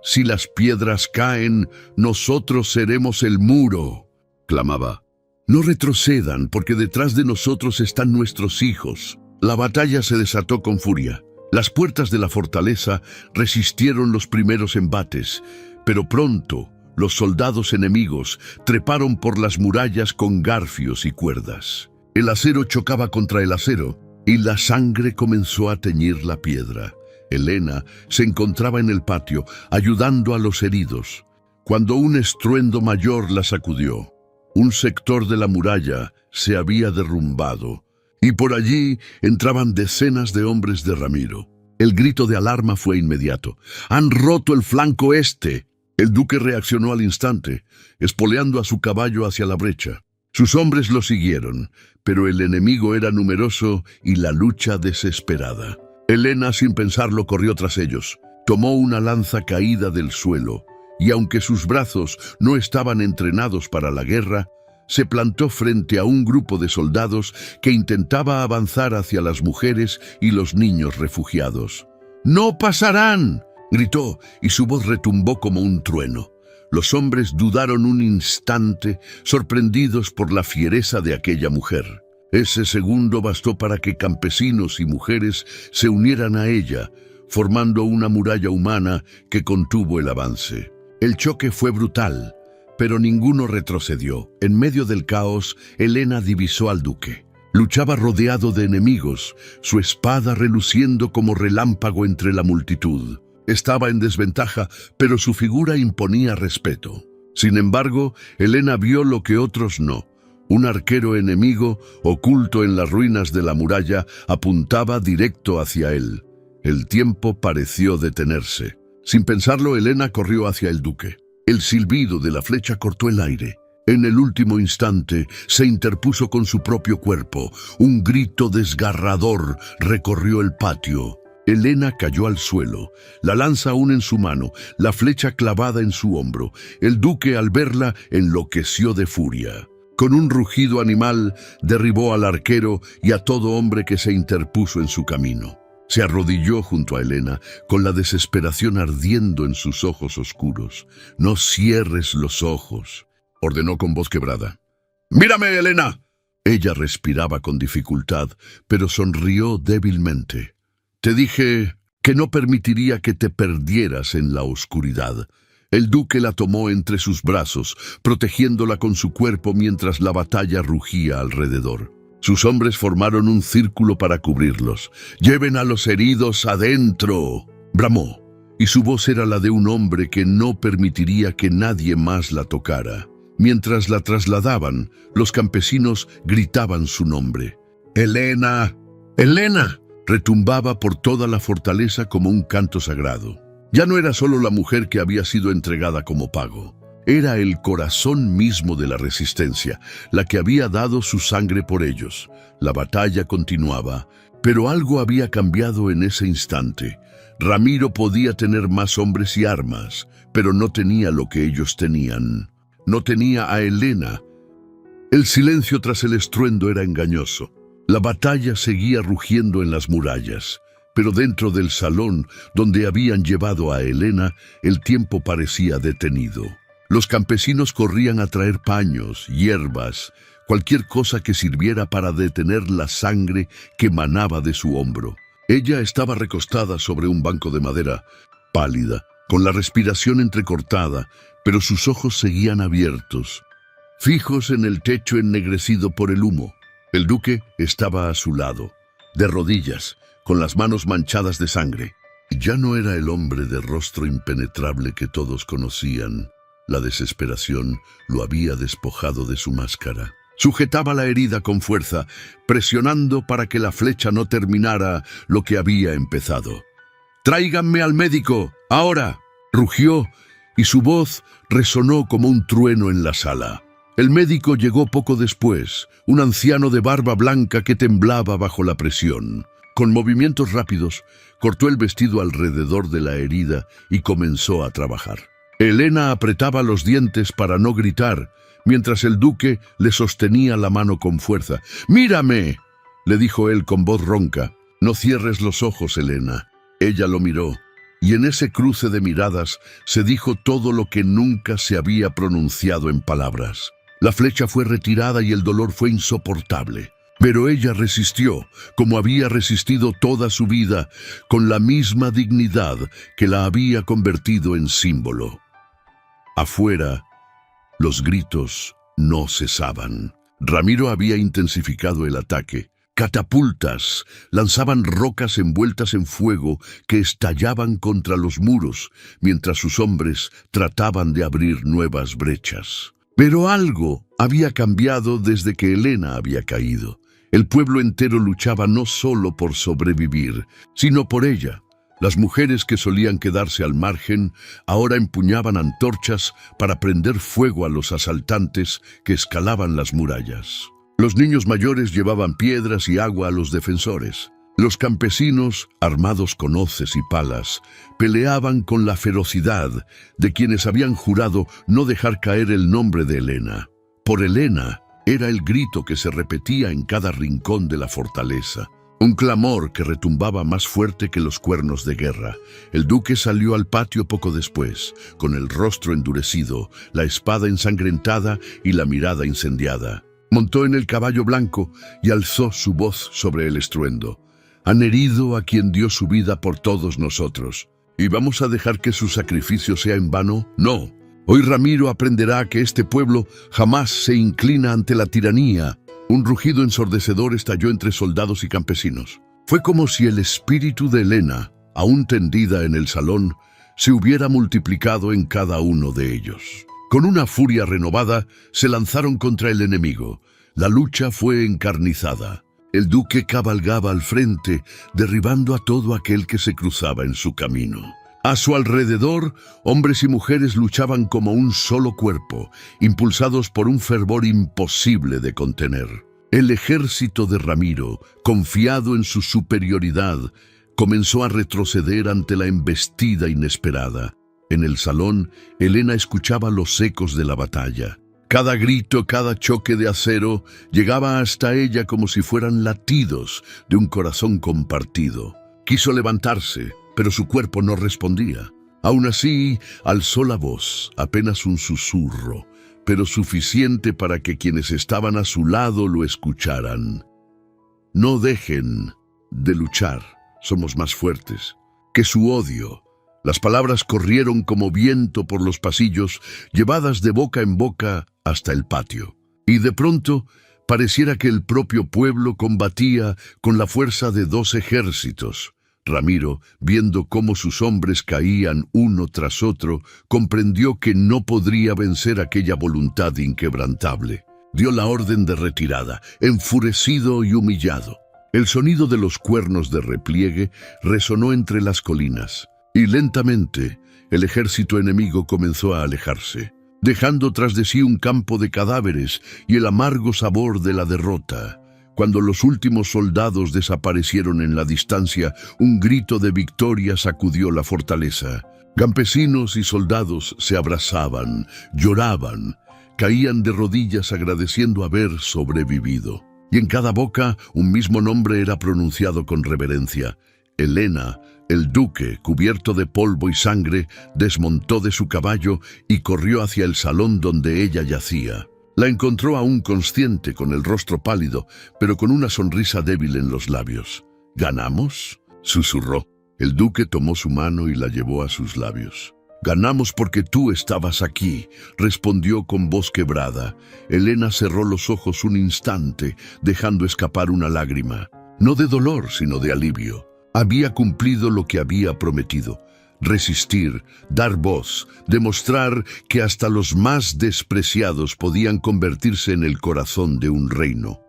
«Si las piedras caen, nosotros seremos el muro», clamaba. «No retrocedan, porque detrás de nosotros están nuestros hijos». La batalla se desató con furia. Las puertas de la fortaleza resistieron los primeros embates, pero pronto los soldados enemigos treparon por las murallas con garfios y cuerdas. El acero chocaba contra el acero y la sangre comenzó a teñir la piedra. Helena se encontraba en el patio, ayudando a los heridos, cuando un estruendo mayor la sacudió. Un sector de la muralla se había derrumbado, y por allí entraban decenas de hombres de Ramiro. El grito de alarma fue inmediato. «¡Han roto el flanco este!». El duque reaccionó al instante, espoleando a su caballo hacia la brecha. Sus hombres lo siguieron, pero el enemigo era numeroso y la lucha desesperada. Helena, sin pensarlo, corrió tras ellos. Tomó una lanza caída del suelo, y aunque sus brazos no estaban entrenados para la guerra, se plantó frente a un grupo de soldados que intentaba avanzar hacia las mujeres y los niños refugiados. «¡No pasarán!», gritó, y su voz retumbó como un trueno. Los hombres dudaron un instante, sorprendidos por la fiereza de aquella mujer. Ese segundo bastó para que campesinos y mujeres se unieran a ella, formando una muralla humana que contuvo el avance. El choque fue brutal, pero ninguno retrocedió. En medio del caos, Helena divisó al duque. Luchaba rodeado de enemigos, su espada reluciendo como relámpago entre la multitud. Estaba en desventaja, pero su figura imponía respeto. Sin embargo, Helena vio lo que otros no. Un arquero enemigo, oculto en las ruinas de la muralla, apuntaba directo hacia él. El tiempo pareció detenerse. Sin pensarlo, Helena corrió hacia el duque. El silbido de la flecha cortó el aire. En el último instante, se interpuso con su propio cuerpo. Un grito desgarrador recorrió el patio. Helena cayó al suelo, la lanza aún en su mano, la flecha clavada en su hombro. El duque, al verla, enloqueció de furia. Con un rugido animal, derribó al arquero y a todo hombre que se interpuso en su camino. Se arrodilló junto a Helena, con la desesperación ardiendo en sus ojos oscuros. «No cierres los ojos», ordenó con voz quebrada. «¡Mírame, Helena!». Ella respiraba con dificultad, pero sonrió débilmente. «Te dije que no permitiría que te perdieras en la oscuridad». El duque la tomó entre sus brazos, protegiéndola con su cuerpo mientras la batalla rugía alrededor. Sus hombres formaron un círculo para cubrirlos. «¡Lleven a los heridos adentro!», bramó, y su voz era la de un hombre que no permitiría que nadie más la tocara. Mientras la trasladaban, los campesinos gritaban su nombre. «¡Helena! ¡Helena!», retumbaba por toda la fortaleza como un canto sagrado. Ya no era solo la mujer que había sido entregada como pago. Era el corazón mismo de la resistencia, la que había dado su sangre por ellos. La batalla continuaba, pero algo había cambiado en ese instante. Ramiro podía tener más hombres y armas, pero no tenía lo que ellos tenían. No tenía a Helena. El silencio tras el estruendo era engañoso. La batalla seguía rugiendo en las murallas, pero dentro del salón donde habían llevado a Helena, el tiempo parecía detenido. Los campesinos corrían a traer paños, hierbas, cualquier cosa que sirviera para detener la sangre que manaba de su hombro. Ella estaba recostada sobre un banco de madera, pálida, con la respiración entrecortada, pero sus ojos seguían abiertos. fijos en el techo ennegrecido por el humo. El duque estaba a su lado, de rodillas, con las manos manchadas de sangre. Ya no era el hombre de rostro impenetrable que todos conocían. La desesperación lo había despojado de su máscara. Sujetaba la herida con fuerza, presionando para que la flecha no terminara lo que había empezado. «¡Tráiganme al médico, ahora!», rugió, y su voz resonó como un trueno en la sala. El médico llegó poco después, un anciano de barba blanca que temblaba bajo la presión. Con movimientos rápidos, cortó el vestido alrededor de la herida y comenzó a trabajar. Elena apretaba los dientes para no gritar, mientras el duque le sostenía la mano con fuerza. «¡Mírame!», le dijo él con voz ronca. «No cierres los ojos, Elena». Ella lo miró, y en ese cruce de miradas se dijo todo lo que nunca se había pronunciado en palabras. La flecha fue retirada y el dolor fue insoportable. Pero ella resistió, como había resistido toda su vida, con la misma dignidad que la había convertido en símbolo. Afuera, los gritos no cesaban. Ramiro había intensificado el ataque. Catapultas lanzaban rocas envueltas en fuego que estallaban contra los muros, mientras sus hombres trataban de abrir nuevas brechas. Pero algo había cambiado desde que Elena había caído. El pueblo entero luchaba no solo por sobrevivir, sino por ella. Las mujeres que solían quedarse al margen ahora empuñaban antorchas para prender fuego a los asaltantes que escalaban las murallas. Los niños mayores llevaban piedras y agua a los defensores. Los campesinos, armados con hoces y palas, peleaban con la ferocidad de quienes habían jurado no dejar caer el nombre de Elena. Por Elena era el grito que se repetía en cada rincón de la fortaleza. Un clamor que retumbaba más fuerte que los cuernos de guerra. El duque salió al patio poco después, con el rostro endurecido, la espada ensangrentada y la mirada incendiada. Montó en el caballo blanco y alzó su voz sobre el estruendo. «Han herido a quien dio su vida por todos nosotros. ¿Y vamos a dejar que su sacrificio sea en vano? No. Hoy Ramiro aprenderá que este pueblo jamás se inclina ante la tiranía». Un rugido ensordecedor estalló entre soldados y campesinos. Fue como si el espíritu de Elena, aún tendida en el salón, se hubiera multiplicado en cada uno de ellos. Con una furia renovada, se lanzaron contra el enemigo. La lucha fue encarnizada. El duque cabalgaba al frente, derribando a todo aquel que se cruzaba en su camino. A su alrededor, hombres y mujeres luchaban como un solo cuerpo, impulsados por un fervor imposible de contener. El ejército de Ramiro, confiado en su superioridad, comenzó a retroceder ante la embestida inesperada. En el salón, Elena escuchaba los ecos de la batalla. Cada grito, cada choque de acero llegaba hasta ella como si fueran latidos de un corazón compartido. Quiso levantarse, pero su cuerpo no respondía. Aún así, alzó la voz, apenas un susurro, pero suficiente para que quienes estaban a su lado lo escucharan. «No dejen de luchar, somos más fuertes que su odio». Las palabras corrieron como viento por los pasillos, llevadas de boca en boca hasta el patio. Y de pronto, pareciera que el propio pueblo combatía con la fuerza de 2 ejércitos. Ramiro, viendo cómo sus hombres caían uno tras otro, comprendió que no podría vencer aquella voluntad inquebrantable. Dio la orden de retirada, enfurecido y humillado. El sonido de los cuernos de repliegue resonó entre las colinas. Y lentamente, el ejército enemigo comenzó a alejarse, dejando tras de sí un campo de cadáveres y el amargo sabor de la derrota. Cuando los últimos soldados desaparecieron en la distancia, un grito de victoria sacudió la fortaleza. Campesinos y soldados se abrazaban, lloraban, caían de rodillas agradeciendo haber sobrevivido. Y en cada boca un mismo nombre era pronunciado con reverencia: Elena. El duque, cubierto de polvo y sangre, desmontó de su caballo y corrió hacia el salón donde ella yacía. La encontró aún consciente, con el rostro pálido, pero con una sonrisa débil en los labios. «¿Ganamos?», susurró. El duque tomó su mano y la llevó a sus labios. Ganamos porque tú estabas aquí, respondió con voz quebrada. Helena cerró los ojos un instante, dejando escapar una lágrima. No de dolor, sino de alivio. Había cumplido lo que había prometido. Resistir, dar voz, demostrar que hasta los más despreciados podían convertirse en el corazón de un reino.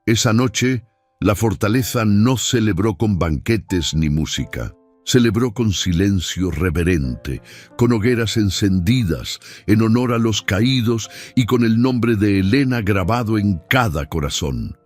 Esa noche, la fortaleza no celebró con banquetes ni música. Celebró con silencio reverente, con hogueras encendidas, en honor a los caídos y con el nombre de Helena grabado en cada corazón.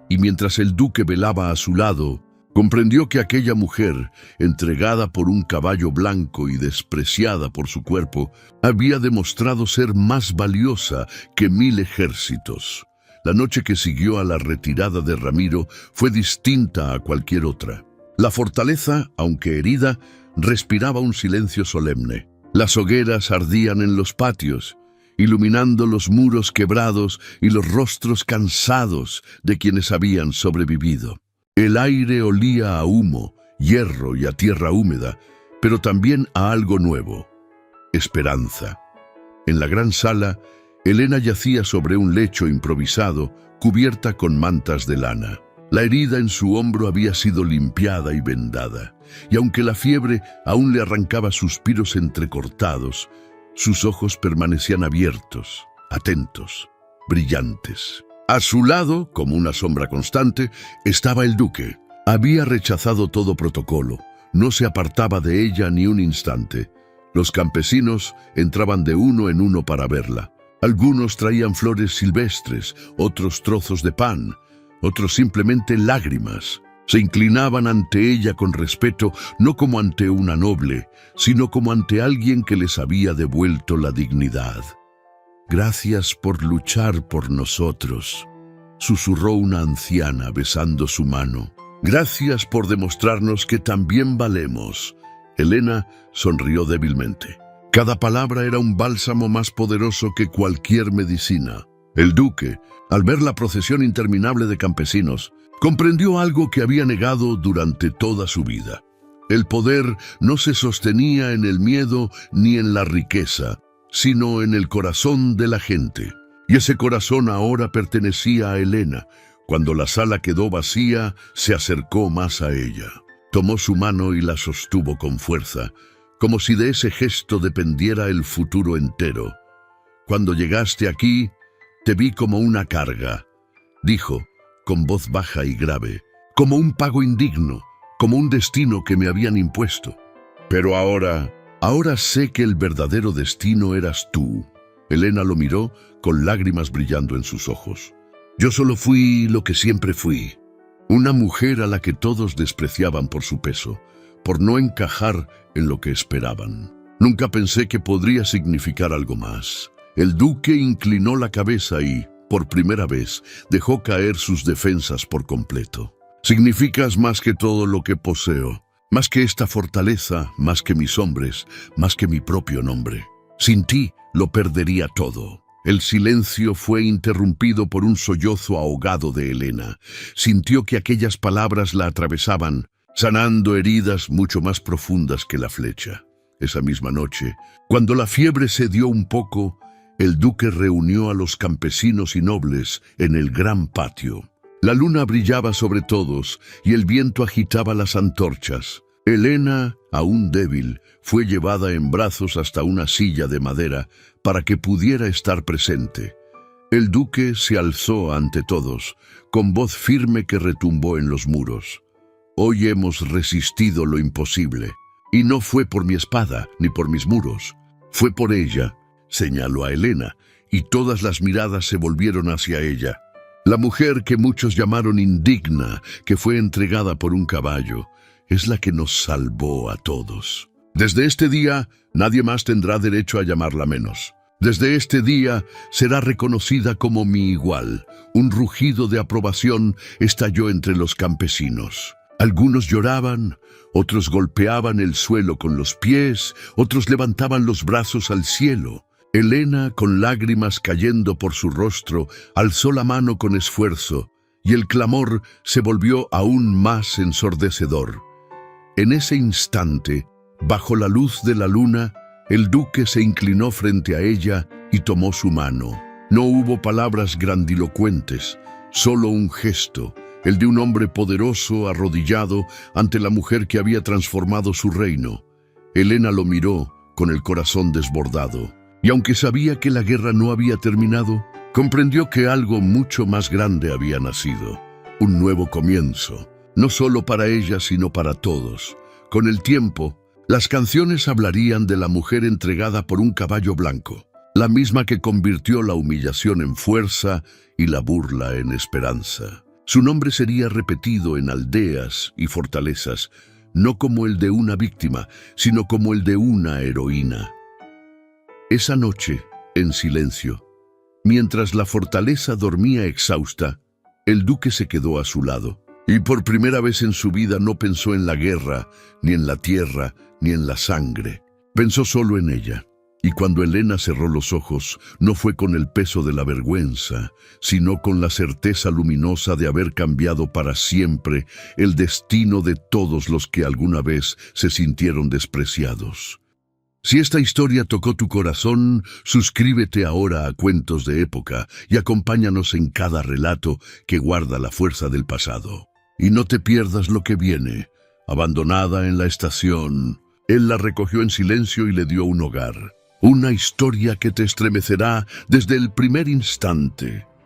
Y mientras el duque velaba a su lado, comprendió que aquella mujer, entregada por un caballo blanco y despreciada por su cuerpo, había demostrado ser más valiosa que 1000 ejércitos. La noche que siguió a la retirada de Ramiro fue distinta a cualquier otra. La fortaleza, aunque herida, respiraba un silencio solemne. Las hogueras ardían en los patios, iluminando los muros quebrados y los rostros cansados de quienes habían sobrevivido. El aire olía a humo, hierro y a tierra húmeda, pero también a algo nuevo: esperanza. En la gran sala, Helena yacía sobre un lecho improvisado, cubierta con mantas de lana. La herida en su hombro había sido limpiada y vendada, y aunque la fiebre aún le arrancaba suspiros entrecortados, sus ojos permanecían abiertos, atentos, brillantes. A su lado, como una sombra constante, estaba el duque. Había rechazado todo protocolo, no se apartaba de ella ni un instante. Los campesinos entraban de uno en uno para verla. Algunos traían flores silvestres, otros trozos de pan, otros simplemente lágrimas. Se inclinaban ante ella con respeto, no como ante una noble, sino como ante alguien que les había devuelto la dignidad. «Gracias por luchar por nosotros», susurró una anciana besando su mano. «Gracias por demostrarnos que también valemos». Helena sonrió débilmente. Cada palabra era un bálsamo más poderoso que cualquier medicina. El duque, al ver la procesión interminable de campesinos, comprendió algo que había negado durante toda su vida. El poder no se sostenía en el miedo ni en la riqueza, sino en el corazón de la gente. Y ese corazón ahora pertenecía a Helena. Cuando la sala quedó vacía, se acercó más a ella. Tomó su mano y la sostuvo con fuerza, como si de ese gesto dependiera el futuro entero. «Cuando llegaste aquí, te vi como una carga», dijo, con voz baja y grave, «como un pago indigno, como un destino que me habían impuesto. Pero ahora sé que el verdadero destino eras tú». Helena lo miró con lágrimas brillando en sus ojos. «Yo solo fui lo que siempre fui, una mujer a la que todos despreciaban por su peso, por no encajar en lo que esperaban. Nunca pensé que podría significar algo más». El duque inclinó la cabeza y, por primera vez, dejó caer sus defensas por completo. «Significas más que todo lo que poseo, más que esta fortaleza, más que mis hombres, más que mi propio nombre. Sin ti lo perdería todo». El silencio fue interrumpido por un sollozo ahogado de Helena. Sintió que aquellas palabras la atravesaban, sanando heridas mucho más profundas que la flecha. Esa misma noche, cuando la fiebre cedió un poco, el duque reunió a los campesinos y nobles en el gran patio. La luna brillaba sobre todos y el viento agitaba las antorchas. Helena, aún débil, fue llevada en brazos hasta una silla de madera para que pudiera estar presente. El duque se alzó ante todos, con voz firme que retumbó en los muros. «Hoy hemos resistido lo imposible, y no fue por mi espada ni por mis muros, fue por ella», señaló a Helena, y todas las miradas se volvieron hacia ella. La mujer que muchos llamaron indigna, que fue entregada por un caballo, es la que nos salvó a todos. Desde este día, nadie más tendrá derecho a llamarla menos. Desde este día, será reconocida como mi igual. Un rugido de aprobación estalló entre los campesinos. Algunos lloraban, otros golpeaban el suelo con los pies, otros levantaban los brazos al cielo. Helena, con lágrimas cayendo por su rostro, alzó la mano con esfuerzo, y el clamor se volvió aún más ensordecedor. En ese instante, bajo la luz de la luna, El duque se inclinó frente a ella y tomó su mano. No hubo palabras grandilocuentes, solo un gesto, el de un hombre poderoso arrodillado ante la mujer que había transformado su reino. Helena lo miró con el corazón desbordado, y aunque sabía que la guerra no había terminado, comprendió que algo mucho más grande había nacido, un nuevo comienzo, no solo para ella sino para todos. Con el tiempo, las canciones hablarían de la mujer entregada por un caballo blanco, la misma que convirtió la humillación en fuerza y la burla en esperanza. Su nombre sería repetido en aldeas y fortalezas, no como el de una víctima, sino como el de una heroína. Esa noche, en silencio, mientras la fortaleza dormía exhausta, el duque se quedó a su lado, y por primera vez en su vida no pensó en la guerra, ni en la tierra, ni en la sangre. Pensó solo en ella. Y cuando Helena cerró los ojos, no fue con el peso de la vergüenza, sino con la certeza luminosa de haber cambiado para siempre el destino de todos los que alguna vez se sintieron despreciados. Si esta historia tocó tu corazón, suscríbete ahora a Cuentos de Época y acompáñanos en cada relato que guarda la fuerza del pasado. Y no te pierdas lo que viene. Abandonada en la estación, él la recogió en silencio y le dio un hogar. Una historia que te estremecerá desde el primer instante.